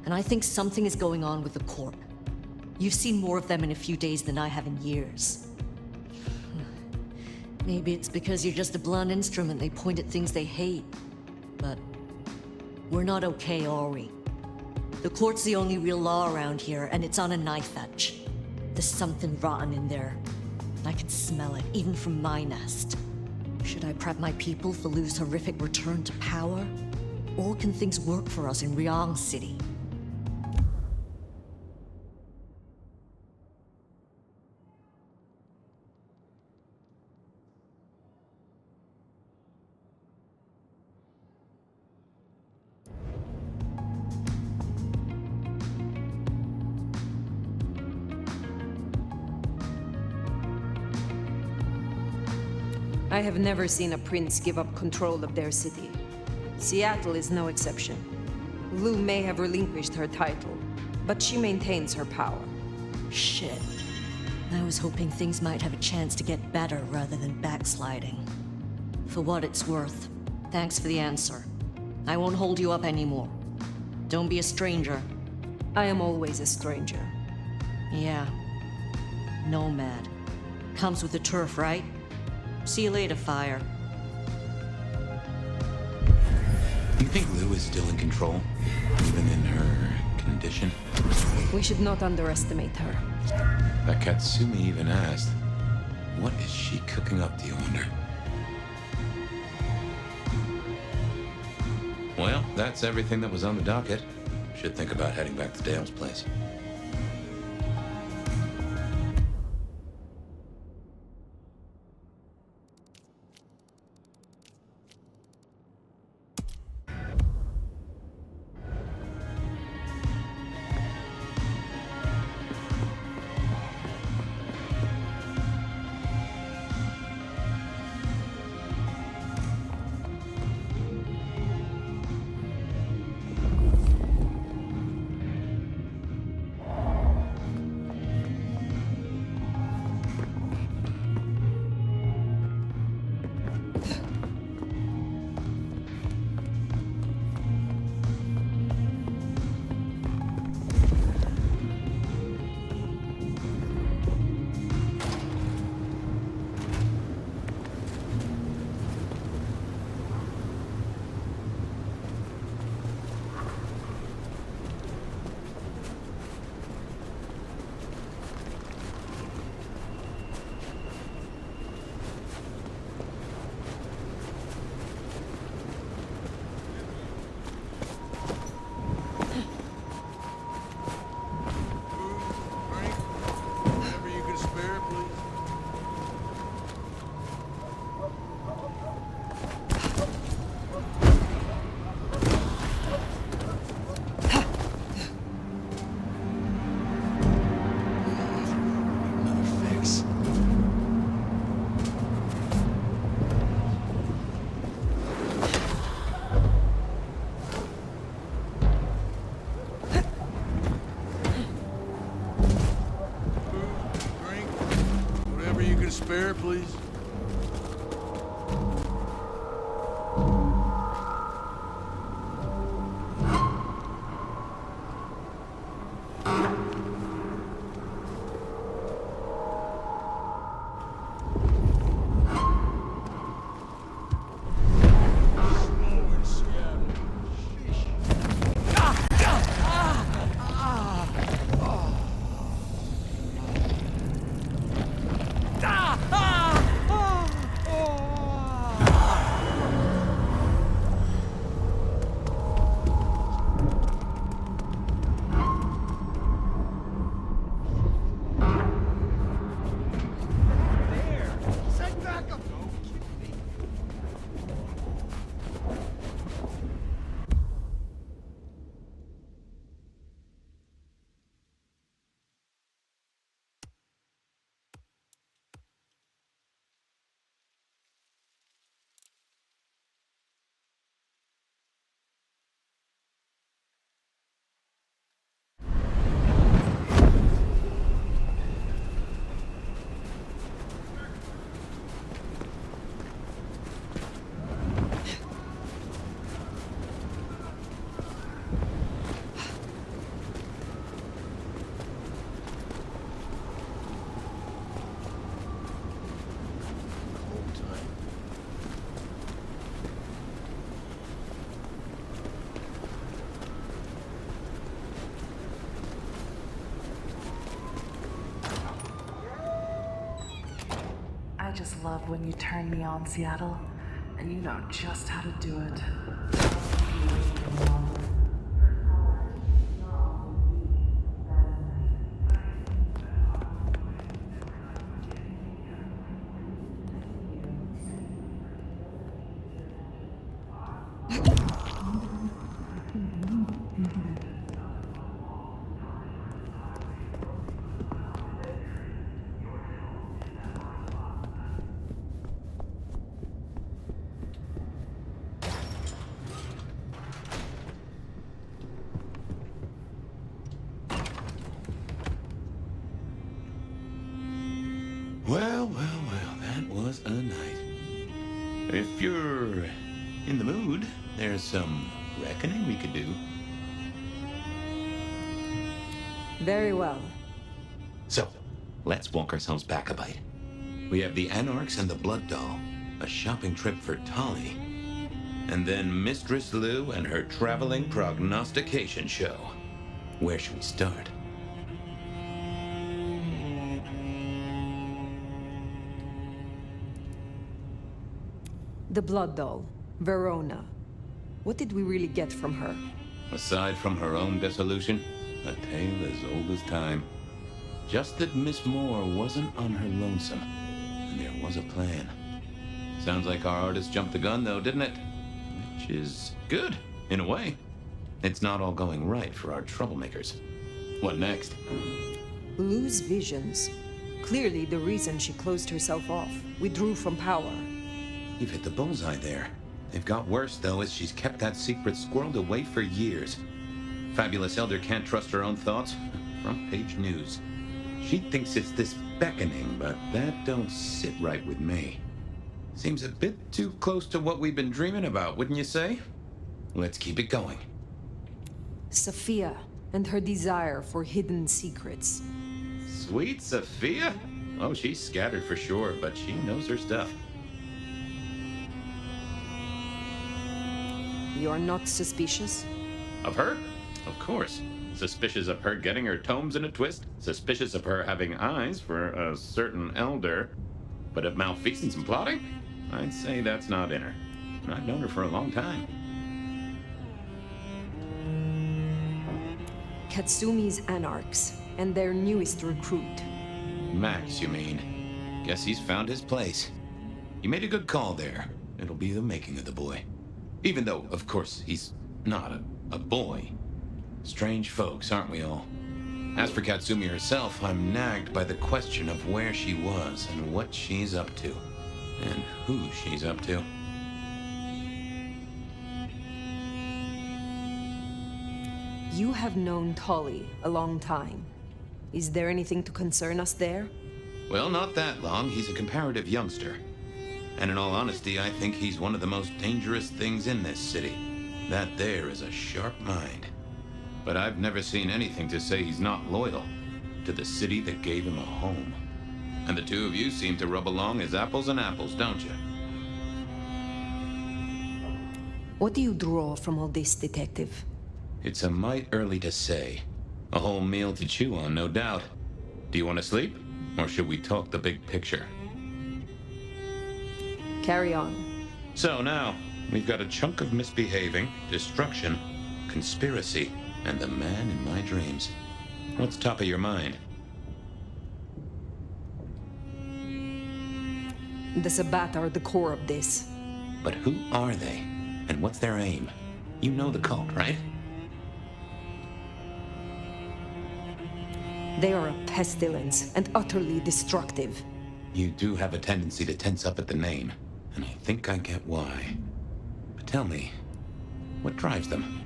and I think something is going on with the Corp. You've seen more of them in a few days than I have in years. Maybe it's because you're just a blunt instrument they point at things they hate. But we're not okay, are we? The court's the only real law around here, and it's on a knife edge. There's something rotten in there. I can smell it, even from my nest. Should I prep my people for Lu's horrific return to power? Or can things work for us in Ryong City? I have never seen a prince give up control of their city. Seattle is no exception. Lu may have relinquished her title, but she maintains her power. Shit. I was hoping things might have a chance to get better rather than backsliding. For what it's worth, thanks for the answer. I won't hold you up anymore. Don't be a stranger. I am always a stranger. Yeah. Nomad. Comes with the turf, right? See you later, Fire. You think Lu is still in control? Even in her condition? We should not underestimate her. That Katsumi even asked, what is she cooking up, do you wonder? Well, that's everything that was on the docket. Should think about heading back to Dale's place. when you turn me on, Seattle, and you know just how to do it. Well, that was a night. If you're in the mood, there's some reckoning we could do. Very well. So, let's walk ourselves back a bite. We have the Anarchs and the Blood Doll, a shopping trip for Tolly, and then Mistress Lou and her traveling prognostication show. Where should we start? The Blood Doll, Verona. What did we really get from her? Aside from her own dissolution, a tale as old as time. Just that Miss Moore wasn't on her lonesome, and there was a plan. Sounds like our artist jumped the gun, though, didn't it? Which is good, in a way. It's not all going right for our troublemakers. What next? Lou's visions. Clearly the reason she closed herself off, withdrew from power. You've hit the bullseye there. They've got worse, though, as she's kept that secret squirreled away for years. Fabulous Elder can't trust her own thoughts. Front page news. She thinks it's this beckoning, but that don't sit right with me. Seems a bit too close to what we've been dreaming about, wouldn't you say? Let's keep it going. Sophia and her desire for hidden secrets. Sweet Sophia? Oh, she's scattered for sure, but she knows her stuff. You're not suspicious? Of her? Of course. Suspicious of her getting her tomes in a twist. Suspicious of her having eyes for a certain elder. But of malfeasance and plotting? I'd say that's not in her. I've known her for a long time. Katsumi's Anarchs, and their newest recruit. Max, you mean? Guess he's found his place. You made a good call there. It'll be the making of the boy. Even though, of course, he's not a boy. Strange folks, aren't we all? As for Katsumi herself, I'm nagged by the question of where she was and what she's up to. And who she's up to. You have known Tolly a long time. Is there anything to concern us there? Well, not that long. He's a comparative youngster. And in all honesty, I think he's one of the most dangerous things in this city. That there is a sharp mind. But I've never seen anything to say he's not loyal to the city that gave him a home. And the two of you seem to rub along as apples and apples, don't you? What do you draw from all this, Detective? It's a mite early to say. A whole meal to chew on, no doubt. Do you want to sleep? Or should we talk the big picture? Carry on. So now, we've got a chunk of misbehaving, destruction, conspiracy, and the man in my dreams. What's top of your mind? The Sabbat are the core of this. But who are they? And what's their aim? You know the cult, right? They are a pestilence and utterly destructive. You do have a tendency to tense up at the name, and I think I get why. But tell me, what drives them?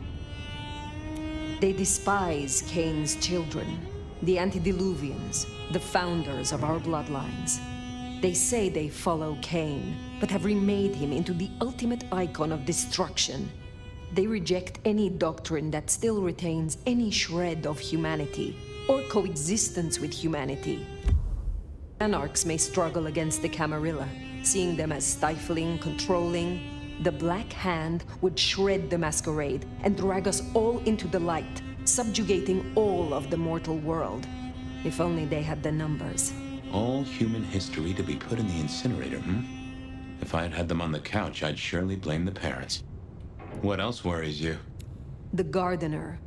They despise Cain's children, the antediluvians, the founders of our bloodlines. They say they follow Cain, but have remade him into the ultimate icon of destruction. They reject any doctrine that still retains any shred of humanity, or coexistence with humanity. Anarchs may struggle against the Camarilla, seeing them as stifling, controlling. The Black Hand would shred the Masquerade and drag us all into the light, subjugating all of the mortal world. If only they had the numbers. All human history to be put in the incinerator, hmm? If I had had them on the couch, I'd surely blame the parents. What else worries you? The gardener.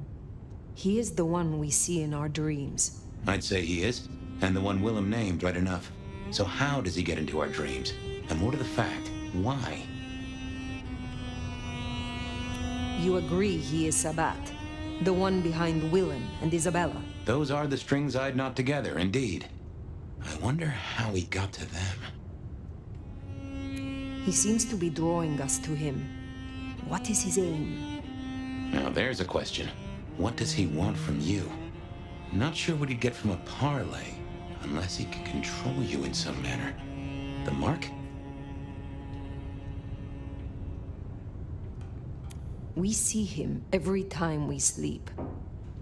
He is the one we see in our dreams. I'd say he is, and the one Willem named right enough. So how does he get into our dreams? And more to the fact, why? You agree he is Sabat, the one behind Willem and Isabella. Those are the strings I'd knot together, indeed. I wonder how he got to them. He seems to be drawing us to him. What is his aim? Now there's a question. What does he want from you? Not sure what he'd get from a parlay, unless he can control you in some manner. The mark? We see him every time we sleep.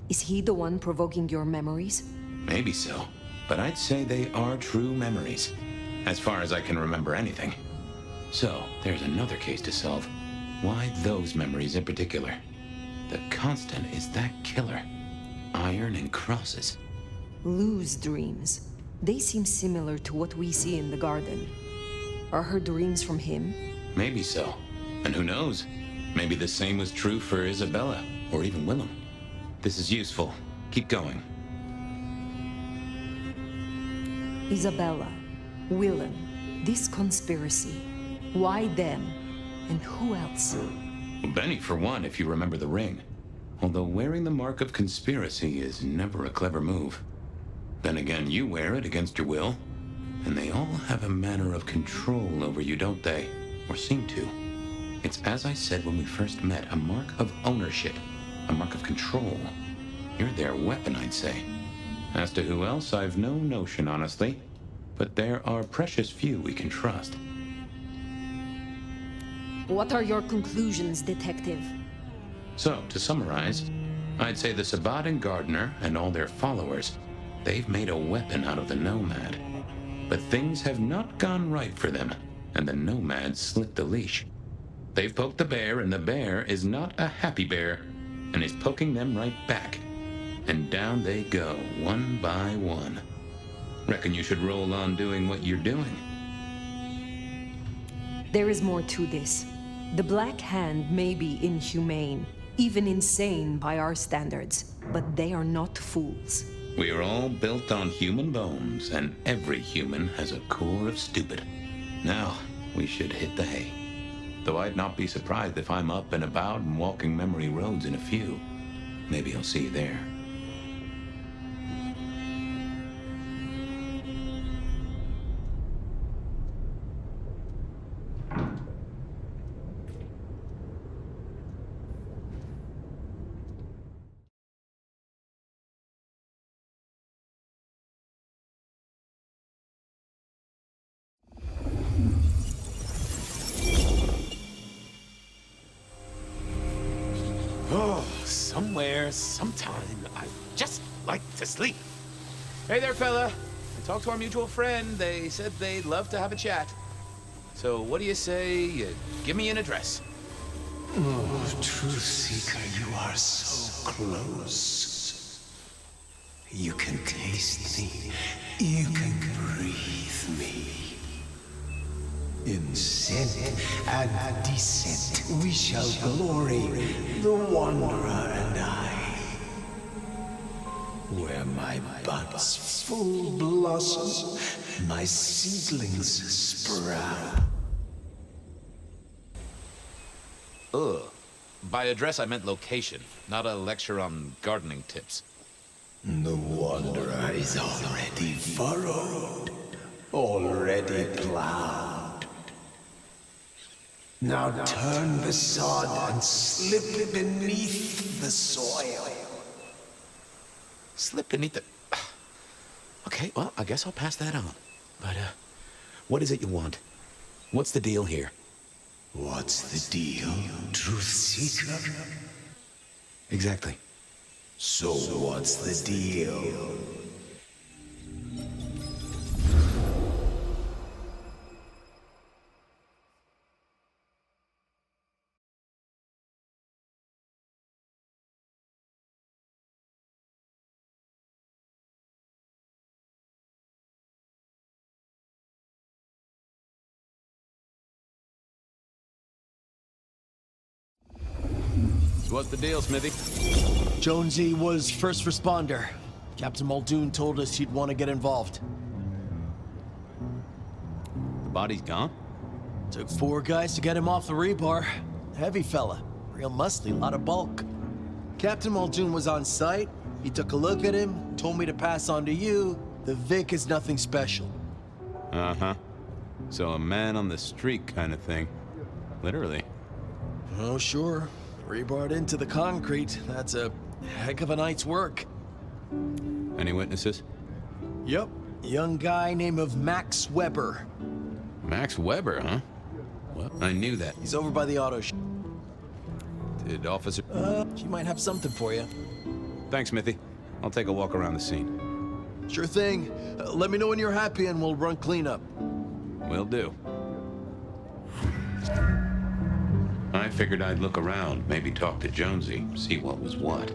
Is he the one provoking your memories? Maybe so, but I'd say they are true memories, as far as I can remember anything. So, there's another case to solve. Why those memories in particular? The constant is that killer. Iron and crosses. Lou's dreams. They seem similar to what we see in the garden. Are her dreams from him? Maybe so. And who knows? Maybe the same was true for Isabella, or even Willem. This is useful. Keep going. Isabella, Willem, this conspiracy. Why them? And who else? Well, Benny, for one, if you remember the ring. Although wearing the mark of conspiracy is never a clever move. Then again, you wear it against your will. And they all have a manner of control over you, don't they? Or seem to. It's as I said when we first met, a mark of ownership. A mark of control. You're their weapon, I'd say. As to who else, I've no notion, honestly. But there are precious few we can trust. What are your conclusions, detective? So, to summarize, I'd say the Sabat and Gardener and all their followers, they've made a weapon out of the Nomad. But things have not gone right for them, and the Nomad slipped the leash. They've poked the bear, and the bear is not a happy bear, and is poking them right back. And down they go, one by one. Reckon you should roll on doing what you're doing. There is more to this. The Black Hand may be inhumane, even insane by our standards, but they are not fools. We are all built on human bones, and every human has a core of stupid. Now, we should hit the hay. Though I'd not be surprised if I'm up and about and walking memory roads in a few. Maybe I'll see you there. Oh, somewhere, sometime, I just like to sleep. Hey there, fella. I talked to our mutual friend. They said they'd love to have a chat. So what do you say you give me an address? Oh, Truth Seeker, you are so close. You can taste me. You can breathe me. In scent and descent we shall glory, the Wanderer and I. Where my buds full blossom, my seedlings sprout. Ugh. By address, I meant location, not a lecture on gardening tips. The Wanderer is already furrowed, already plowed. Now turn the sod and slip beneath the soil. Slip beneath the... Okay, well, I guess I'll pass that on. But, what is it you want? What's the deal here? What's the deal, Truth Seeker? Exactly. So what's the deal? So what's the deal, Smithy? Jonesy was first responder. Captain Muldoon told us he'd want to get involved. The body's gone? Took 4 guys to get him off the rebar. Heavy fella. Real musty, lot of bulk. Captain Muldoon was on site. He took a look at him, told me to pass on to you. The Vic is nothing special. Uh-huh. So a man on the street kind of thing. Literally. Oh, sure. Rebarred into the concrete. That's a heck of a night's work. Any witnesses? Yep. Young guy named of Max Weber. Max Weber, huh? Well, I knew that. He's over by the auto shop. Did Officer... She might have something for you. Thanks, Smithy. I'll take a walk around the scene. Sure thing. Let me know when you're happy and we'll run cleanup. Will do. I figured I'd look around, maybe talk to Jonesy, see what was what.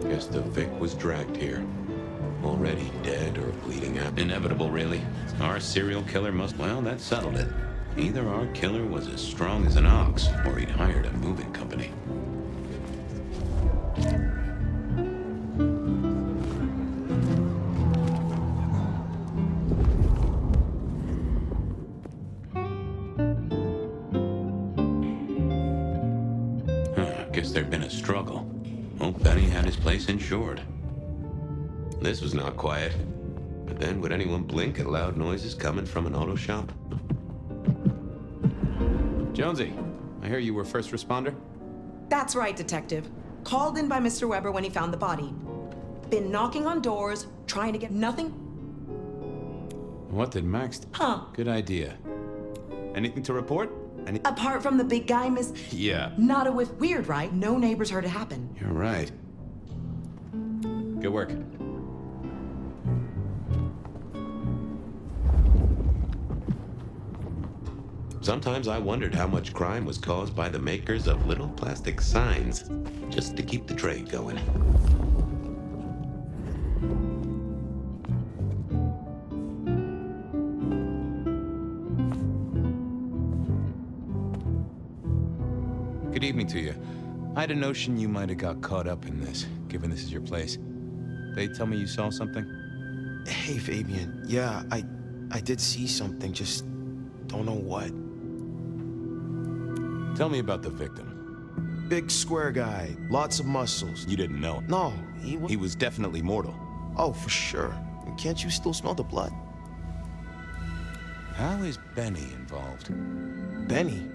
Guess the Vic was dragged here. Already dead or bleeding out. Inevitable, really. Our serial killer must... Well, that settled it. Either our killer was as strong as an ox, or he'd hired a moving company. Guess there'd been a struggle. Oh, Benny had his place insured. This was not quiet. But then, would anyone blink at loud noises coming from an auto shop? Jonesy, I hear you were first responder? That's right, Detective. Called in by Mr. Weber when he found the body. Been knocking on doors, trying to get nothing. What did Max do? Huh. Good idea. Anything to report? Apart from the big guy, Miss... Yeah. Not a whiff. Weird, right? No neighbors heard it happen. You're right. Good work. Sometimes I wondered how much crime was caused by the makers of little plastic signs, just to keep the trade going. Good evening to you. I had a notion you might have got caught up in this, given this is your place. They tell me you saw something? Hey, Fabian. Yeah, I did see something, just don't know what. Tell me about the victim. Big square guy, lots of muscles. You didn't know him? No, He was definitely mortal. Oh, for sure. Can't you still smell the blood? How is Benny involved? Benny?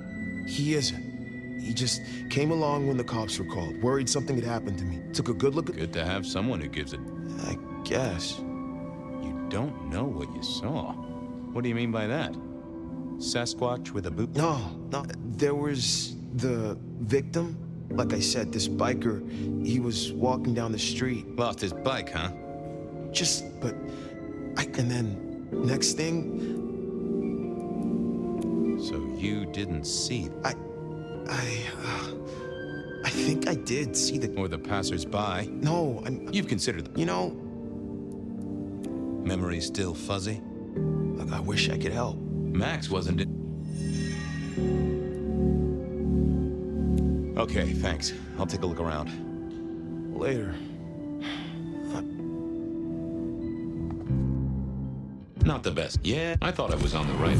He isn't. He just came along when the cops were called, worried something had happened to me. Took a good look at... Good to have someone who gives it. I guess. You don't know what you saw. What do you mean by that? Sasquatch with a boot? No. There was the victim. Like I said, this biker, he was walking down the street. Lost his bike, huh? And then, next thing... So you didn't see... I think I did see the... Or the passers-by? No, You've considered them. You know... Memory still fuzzy? Look, I wish I could help. Max wasn't it? Okay, thanks. I'll take a look around. Later. Not the best. Yeah, I thought I was on the right.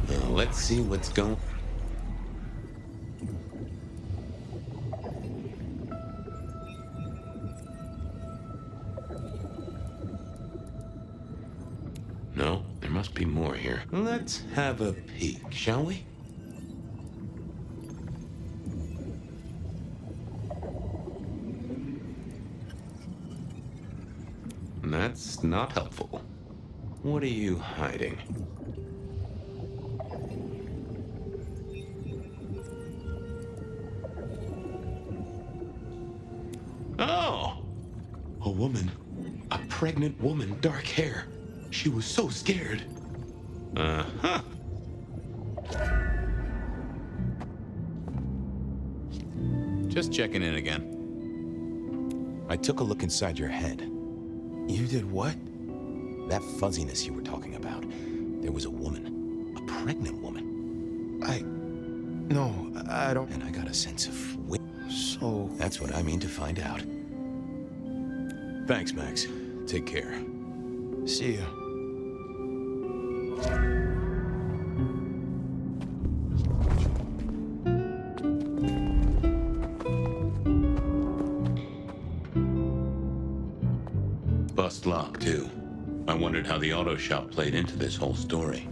Now, let's see what's going... No, there must be more here. Let's have a peek, shall we? That's not helpful. What are you hiding? Oh! A woman. A pregnant woman, dark hair. She was so scared. Uh-huh. Just checking in again. I took a look inside your head. You did what? That fuzziness you were talking about. There was a woman. A pregnant woman. No, I don't... And I got a sense of... So... That's what I mean to find out. Thanks, Max. Take care. See ya. Bust lock, too. I wondered how the auto shop played into this whole story.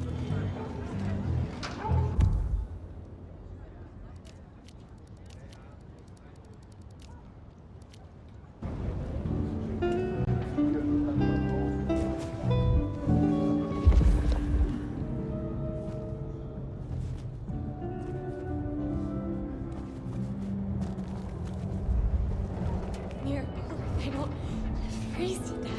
Miracle, I don't freeze to death.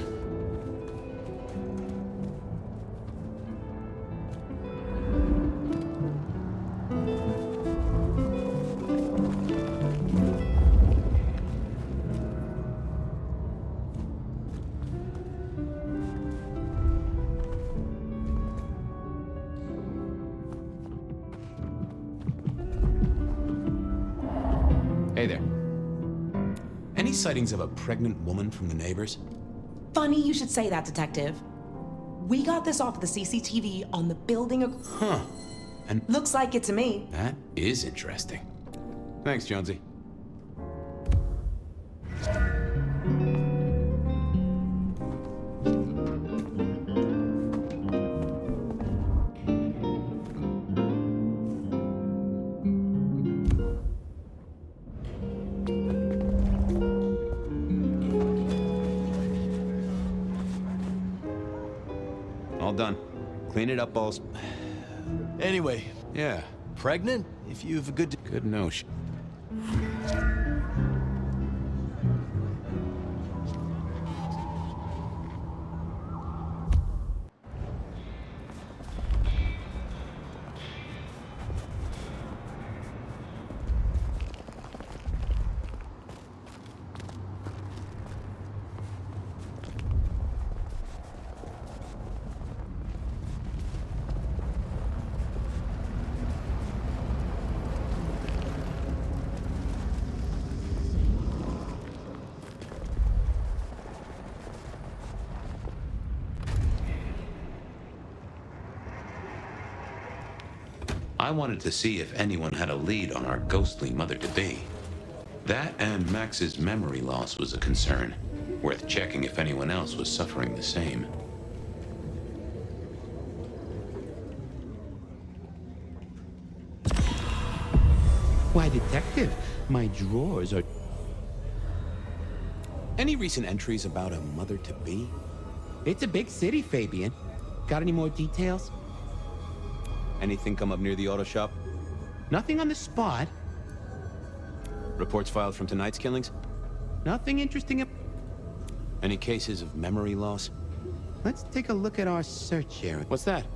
Hey there. Any sightings of a pregnant woman from the neighbors? Funny you should say that, Detective. We got this off the CCTV on the building. Huh. And looks like it to me. That is interesting. Thanks, Jonesy. All done. Clean it up, balls. Anyway. Yeah. Pregnant? If you have a good notion. I wanted to see if anyone had a lead on our ghostly mother-to-be. That and Max's memory loss was a concern, worth checking if anyone else was suffering the same. Why, Detective, my drawers are... Any recent entries about a mother-to-be? It's a big city, Fabian. Got any more details? Anything come up near the auto shop? Nothing on the spot. Reports filed from tonight's killings? Nothing interesting. Any cases of memory loss? Let's take a look at our search area. What's that?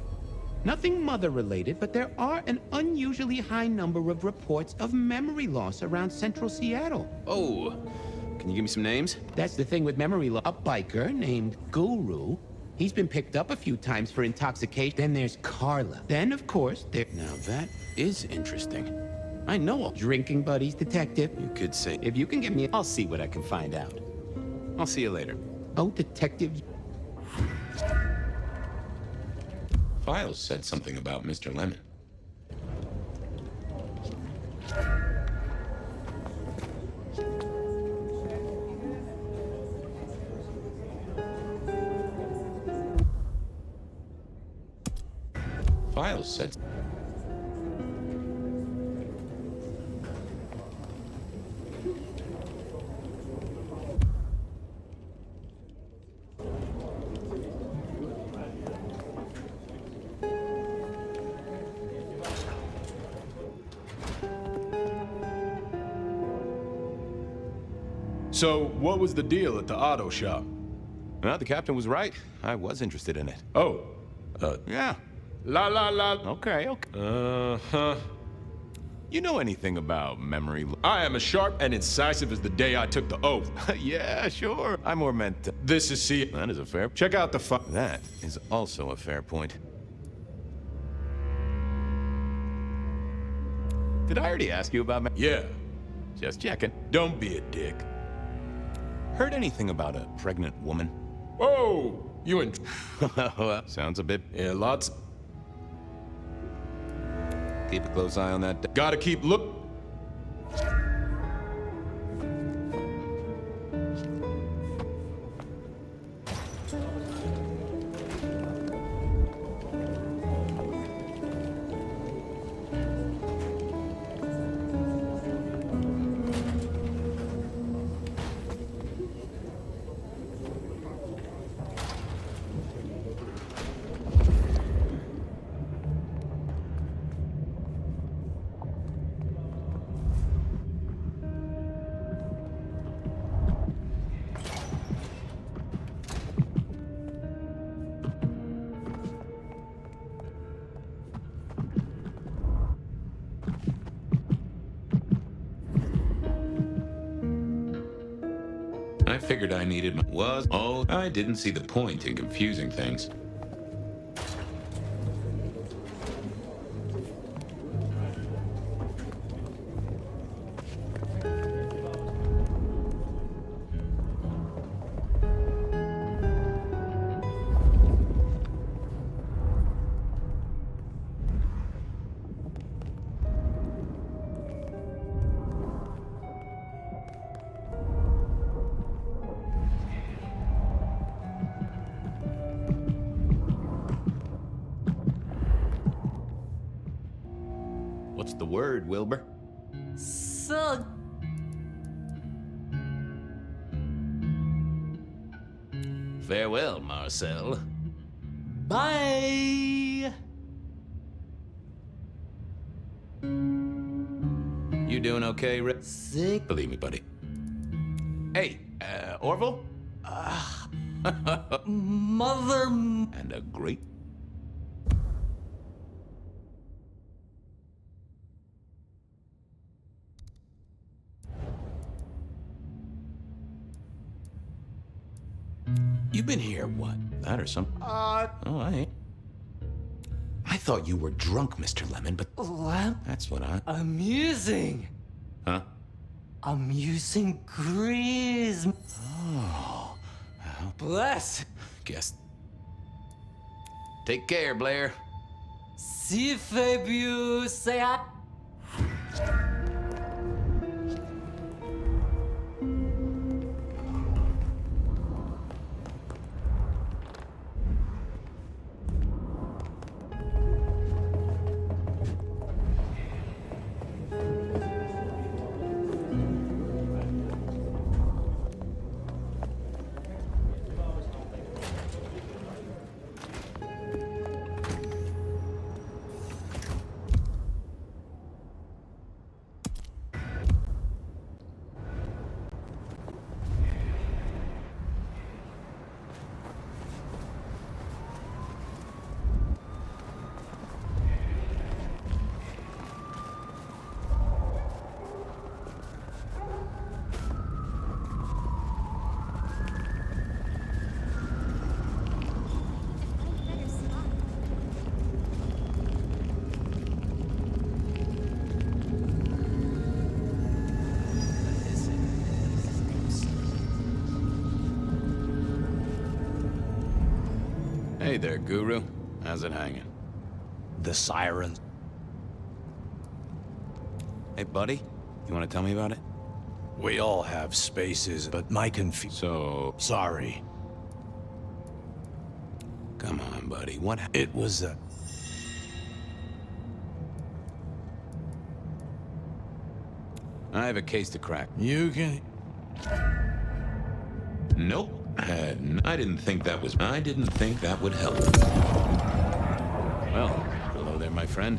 Nothing mother-related, but there are an unusually high number of reports of memory loss around central Seattle. Oh, can you give me some names? That's the thing with memory loss. A biker named Guru. He's been picked up a few times for intoxication. Then there's Carla. Then, of course, there... Now that is interesting. I know. Drinking buddies, Detective. You could say... If you can get me... I'll see what I can find out. I'll see you later. Oh, Detective... Files said something about Mr. Lemon. Files said... So, what was the deal at the auto shop? Well, the captain was right. I was interested in it. Oh. Yeah. La la la. Okay, okay. Uh-huh. You know anything about memory? I am as sharp and incisive as the day I took the oath. Yeah, sure. I more meant... This is C. That is a fair... Check out the That is also a fair point. Did I already ask you about... Yeah. Just checking. Don't be a dick. Heard anything about a pregnant woman? Whoa! You in... Well, sounds a bit... Yeah, lots... Keep a close eye on that... Gotta keep look... I figured I needed... I didn't see the point in confusing things. What's the word, Wilbur? So... Farewell, Marcel. Bye! You doing okay, Rick? Sick. Believe me, buddy. Hey, Orville? Mother... And a great... You've been here, what? That or some... Oh, I ain't. I thought you were drunk, Mr. Lemon, but... Lamp? That's what I... Amusing. Huh? Amusing Grism. Oh. Well, Bless. guess... Take care, Blair. Si Fabius, say I... Hey there, Guru. How's it hanging? The sirens. Hey, buddy. You want to tell me about it? We all have spaces, but my So... Sorry. Come on, buddy. What It was a... I have a case to crack. You can... Nope. I didn't think that was... I didn't think that would help. Well, hello there, my friend.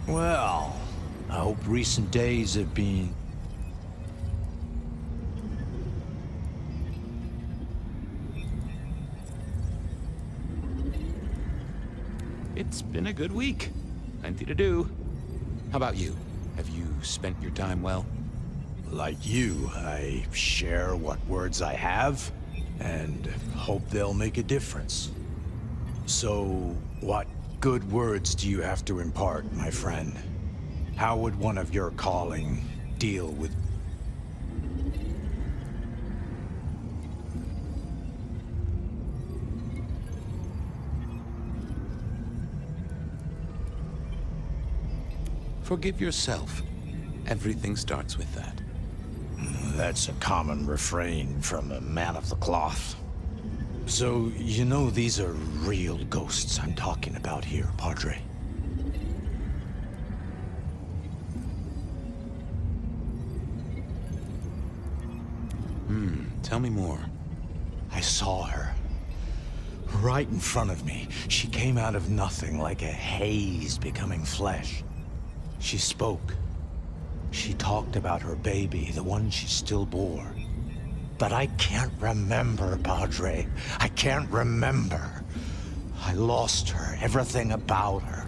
Well, I hope recent days have been... It's been a good week. Plenty to do. How about you? Have you spent your time well? Like you, I share what words I have, and hope they'll make a difference. So, what good words do you have to impart, my friend? How would one of your calling deal with... Forgive yourself. Everything starts with that. That's a common refrain from a man of the cloth. So, you know these are real ghosts I'm talking about here, Padre. Tell me more. I saw her. Right in front of me. She came out of nothing, like a haze becoming flesh. She spoke. She talked about her baby, the one she still bore. But I can't remember, Padre. I can't remember. I lost her, everything about her.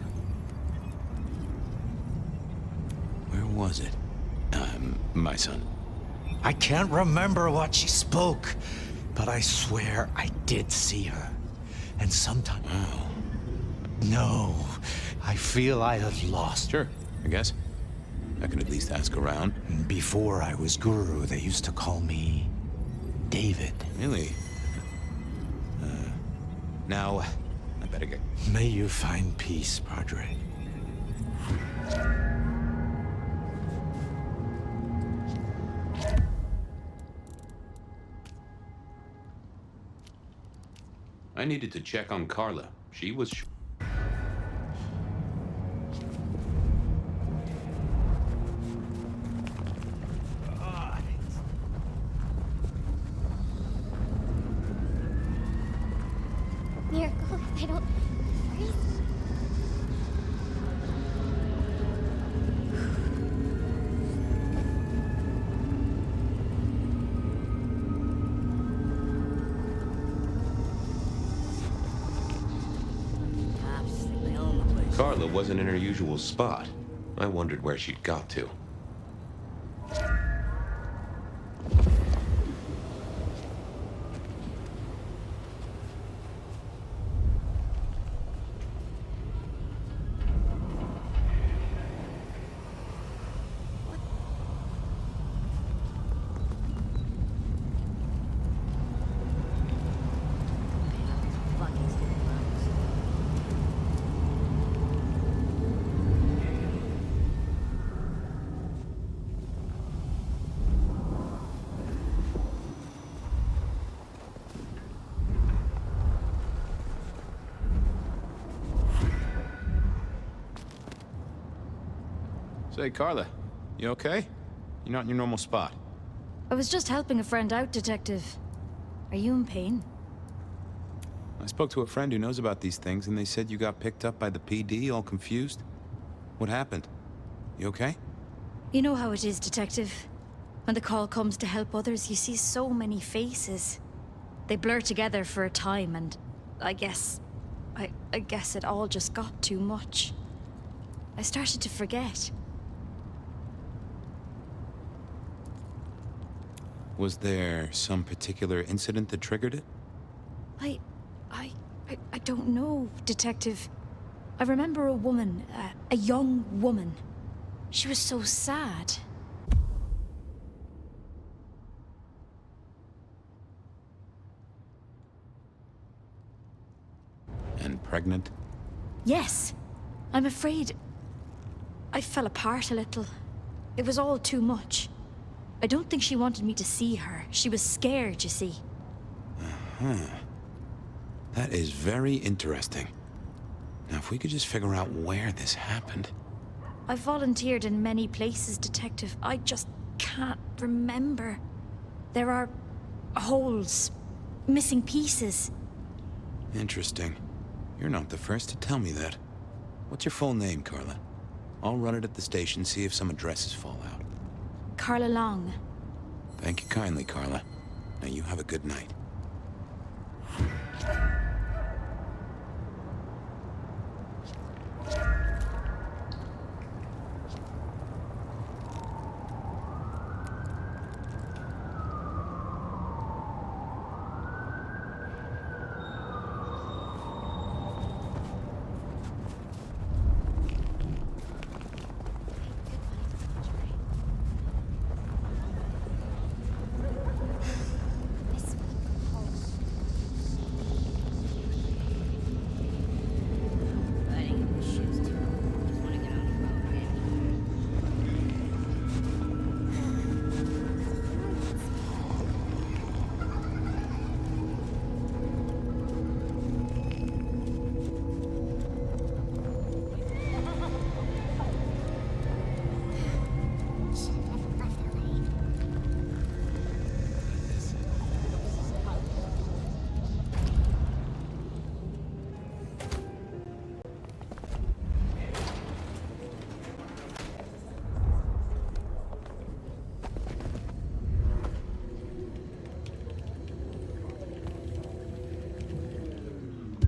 Where was it? My son. I can't remember what she spoke, but I swear I did see her. And sometimes... Wow. No, I feel I have lost her. Sure, I guess. I can at least ask around. Before I was guru, they used to call me David. Really? Now, I better get... May you find peace, Padre. I needed to check on Carla. She was... Miracle, I don't... Carla wasn't in her usual spot. I wondered where she'd got to. Say, Carla, you okay? You're not in your normal spot. I was just helping a friend out, Detective. Are you in pain? I spoke to a friend who knows about these things, and they said you got picked up by the PD, all confused. What happened? You okay? You know how it is, Detective. When the call comes to help others, you see so many faces. They blur together for a time, and I guess it all just got too much. I started to forget. Was there some particular incident that triggered it? I don't know, Detective. I remember a woman, a young woman. She was so sad. And pregnant? Yes. I'm afraid I fell apart a little. It was all too much. I don't think she wanted me to see her. She was scared, you see. That is very interesting. Now, if we could just figure out where this happened. I've volunteered in many places, Detective. I just can't remember. There are holes, missing pieces. Interesting. You're not the first to tell me that. What's your full name, Carla? I'll run it at the station, see if some addresses fall out. Carla Long. Thank you kindly, Carla. Now you have a good night.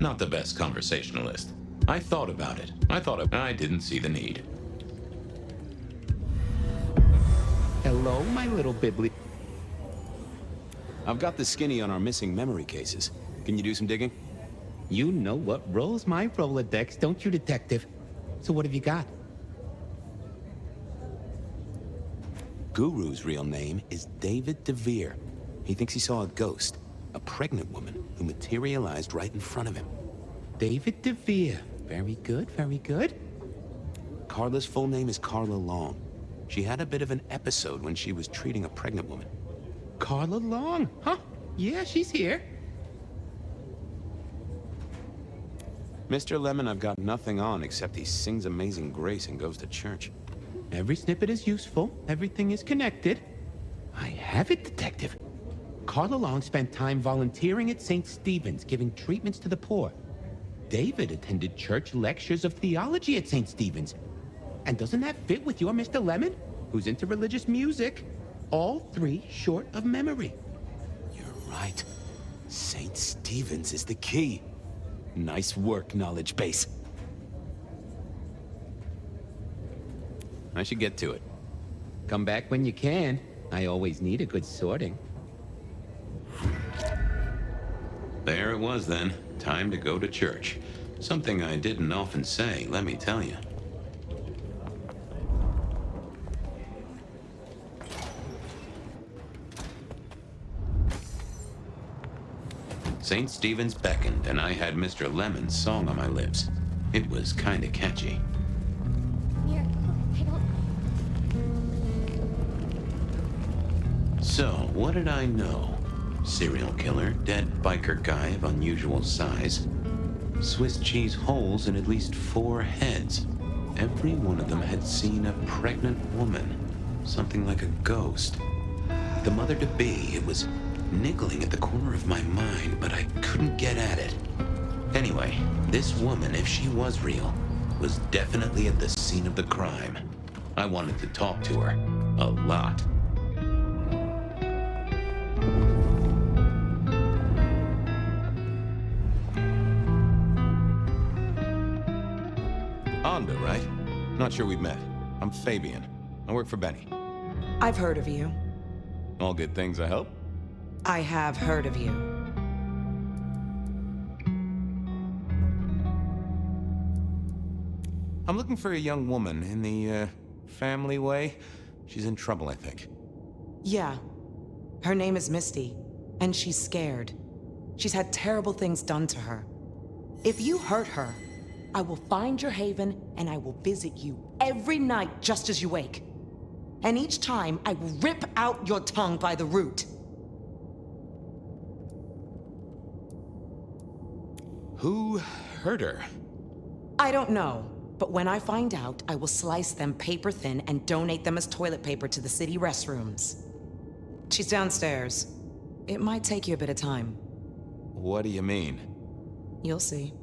Not the best conversationalist. I thought about it. I didn't see the need. Hello, my little Bibli. I've got the skinny on our missing memory cases. Can you do some digging? You know what rolls my Rolodex, don't you, Detective? So what have you got? Guru's real name is David DeVere. He thinks he saw a ghost, a pregnant woman who materialized right in front of him. David DeVere. Very good, very good. Carla's full name is Carla Long. She had a bit of an episode when she was treating a pregnant woman. Carla Long, huh? Yeah, she's here. Mr. Lemon, I've got nothing on except he sings Amazing Grace and goes to church. Every snippet is useful. Everything is connected. I have it, Detective. Carla Long spent time volunteering at St. Stephen's, giving treatments to the poor. David attended church lectures of theology at St. Stephen's. And doesn't that fit with your Mr. Lemon, who's into religious music? All three short of memory. You're right. St. Stephen's is the key. Nice work, knowledge base. I should get to it. Come back when you can. I always need a good sorting. There it was then. Time to go to church. Something I didn't often say, let me tell you. St. Stephen's beckoned, and I had Mr. Lemon's song on my lips. It was kinda catchy. Miracle, I don't... So, what did I know? Serial killer, dead biker guy of unusual size. Swiss cheese holes in at least 4 heads. Every one of them had seen a pregnant woman. Something like a ghost. The mother-to-be, it was niggling at the corner of my mind, but I couldn't get at it. Anyway, this woman, if she was real, was definitely at the scene of the crime. I wanted to talk to her. A lot. Onda, right? Not sure we've met. I'm Fabian. I work for Benny. I've heard of you. All good things, I hope? I have heard of you. I'm looking for a young woman in the, family way. She's in trouble, I think. Yeah. Her name is Misty, and she's scared. She's had terrible things done to her. If you hurt her, I will find your haven, and I will visit you every night just as you wake. And each time, I will rip out your tongue by the root. Who hurt her? I don't know, but when I find out, I will slice them paper thin and donate them as toilet paper to the city restrooms. She's downstairs. It might take you a bit of time. What do you mean? You'll see.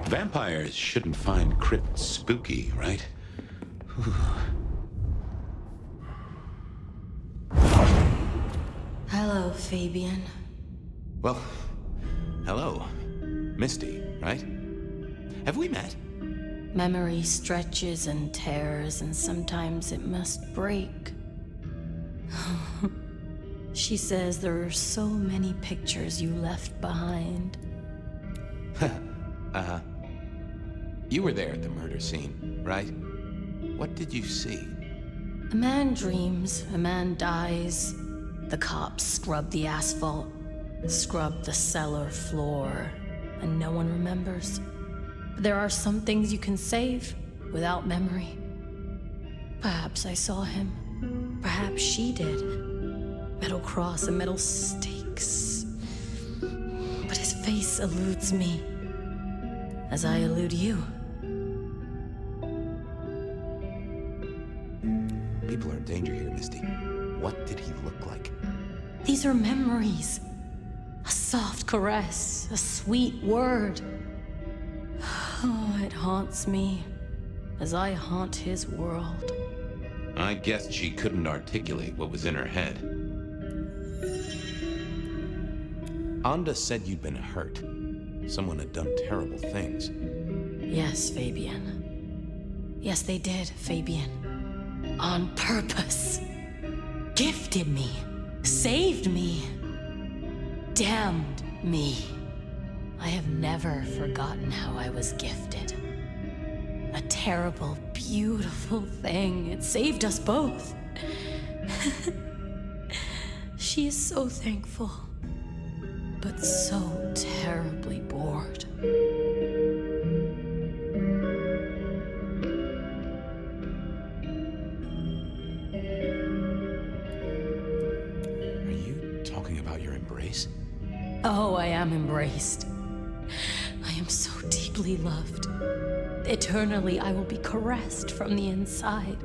Vampires shouldn't find crypts spooky, right? Hello, Fabian. Well, hello. Misty, right? Have we met? Memory stretches and tears, and sometimes it must break. She says there are so many pictures you left behind. You were there at the murder scene, right? What did you see? A man dreams, a man dies. The cops scrub the asphalt, scrub the cellar floor, and no one remembers. But there are some things you can save without memory. Perhaps I saw him. Perhaps she did. Metal cross and metal stakes. But his face eludes me, as I elude you. People are in danger here, Misty. What did he look like? These These are memories. A soft caress, a sweet word. Oh, it haunts me as I haunt his world. I guessed she couldn't articulate what was in her head. Anda said you'd been hurt. Someone had done terrible things. Yes, Fabian. Yes, they did, Fabian. On purpose. Gifted me. Saved me. Damned me. I have never forgotten how I was gifted. A terrible, beautiful thing. It saved us both. She is so thankful, but so terribly bored. Are you talking about your embrace? Oh, I am embraced. I am so deeply loved. Eternally, I will be caressed from the inside.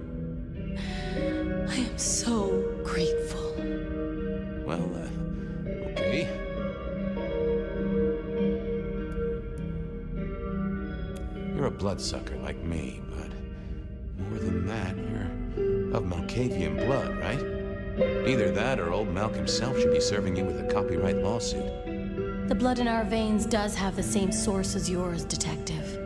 I am so grateful. Well, okay. You're a bloodsucker like me, but more than that, you're of Malkavian blood, right? Either that or old Malk himself should be serving you with a copyright lawsuit. The blood in our veins does have the same source as yours, Detective.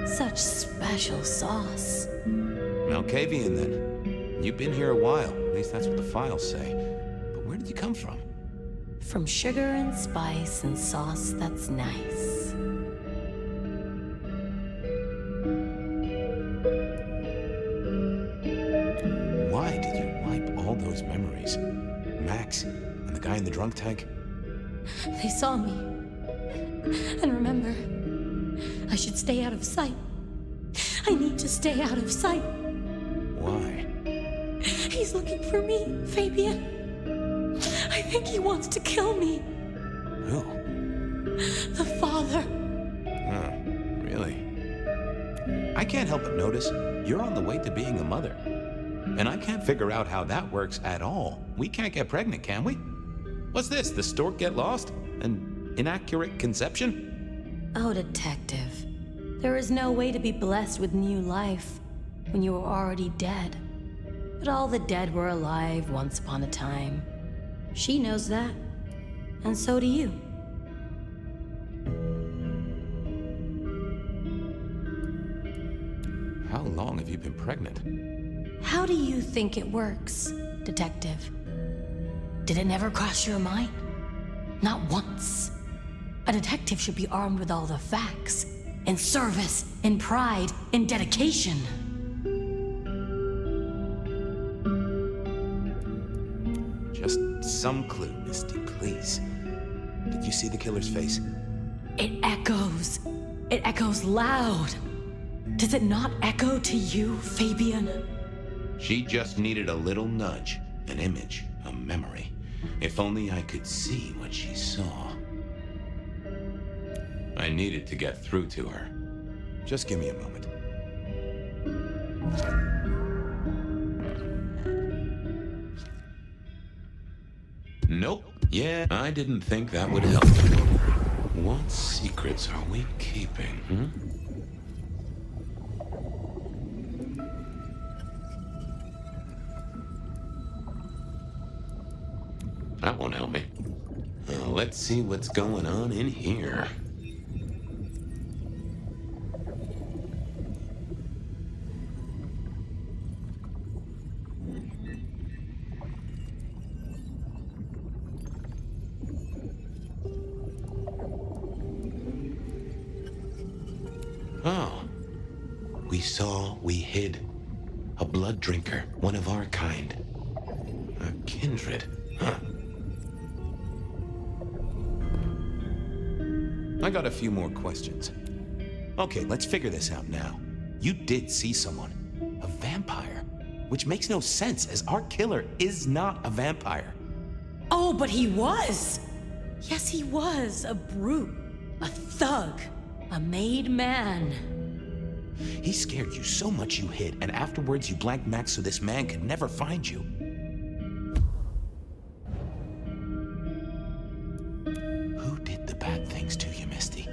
Such special sauce. Malkavian, then. You've been here a while. At least that's what the files say. But where did you come from? From sugar and spice and sauce that's nice. Why did you wipe all those memories? Max and the guy in the drunk tank? They saw me. And remember, I should stay out of sight. I need to stay out of sight. Why? He's looking for me, Fabian. I think he wants to kill me. Who? The father. Huh, really? I can't help but notice you're on the way to being a mother. And I can't figure out how that works at all. We can't get pregnant, can we? What's this? The stork get lost? An inaccurate conception? Oh, Detective. There is no way to be blessed with new life when you are already dead. But all the dead were alive once upon a time. She knows that. And so do you. How long have you been pregnant? How do you think it works, Detective? Did it never cross your mind? Not once. A detective should be armed with all the facts. In service, in pride, in dedication. Just some clue, Misty, please. Did you see the killer's face? It echoes. It echoes loud. Does it not echo to you, Fabian? She just needed a little nudge, an image, a memory. If only I could see what she saw. I needed to get through to her. Just give me a moment. Nope. Yeah, I didn't think that would help. What secrets are we keeping, That won't help me. Let's see what's going on in here. Oh. We hid. A blood drinker, one of our kind. A kindred, huh? I got a few more questions. Okay, let's figure this out now. You did see someone. A vampire. Which makes no sense, as our killer is not a vampire. Oh, but he was! Yes, he was. A brute. A thug. A made man. He scared you so much you hid, and afterwards you blanked Max so this man could never find you. Who did the bad things to you, Misty?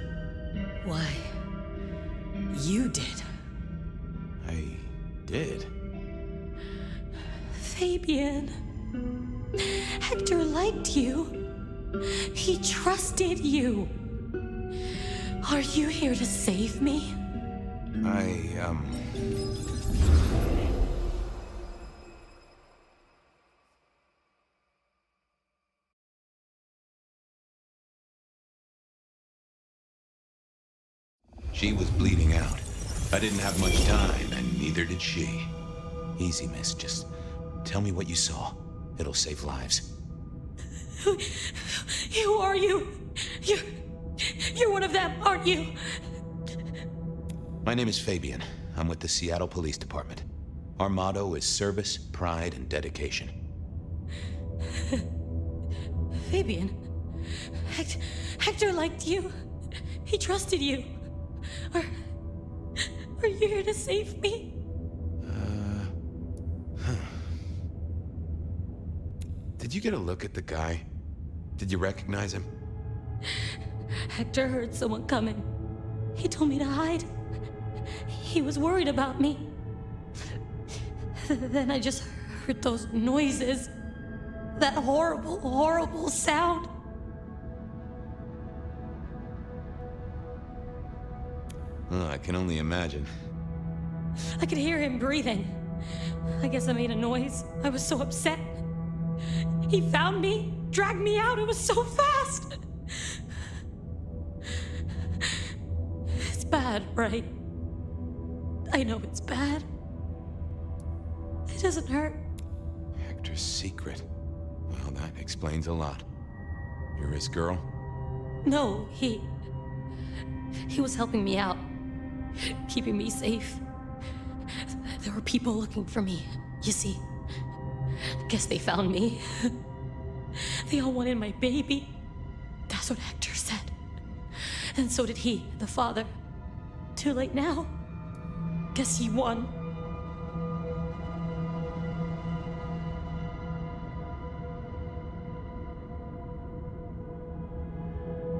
Why, you did. I did? Fabian. Hector liked you. He trusted you. Are you here to save me? She was bleeding out. I didn't have much time, and neither did she. Easy, miss. Just tell me what you saw. It'll save lives. Who are you? You're one of them, aren't you? My name is Fabian. I'm with the Seattle Police Department. Our motto is service, pride, and dedication. Fabian, Hector liked you. He trusted you. Are you here to save me? Did you get a look at the guy? Did you recognize him? Hector heard someone coming. He told me to hide. He was worried about me. Then I just heard those noises. That horrible, horrible sound. Oh, I can only imagine. I could hear him breathing. I guess I made a noise. I was so upset. He found me, dragged me out. It was so fast. It's bad, right? I know it's bad. It doesn't hurt. Hector's secret. Well, that explains a lot. You're his girl? No, he was helping me out, keeping me safe. There were people looking for me, you see. Guess they found me. They all wanted my baby. That's what Hector said. And so did he, the father. Too late now. Guess he won.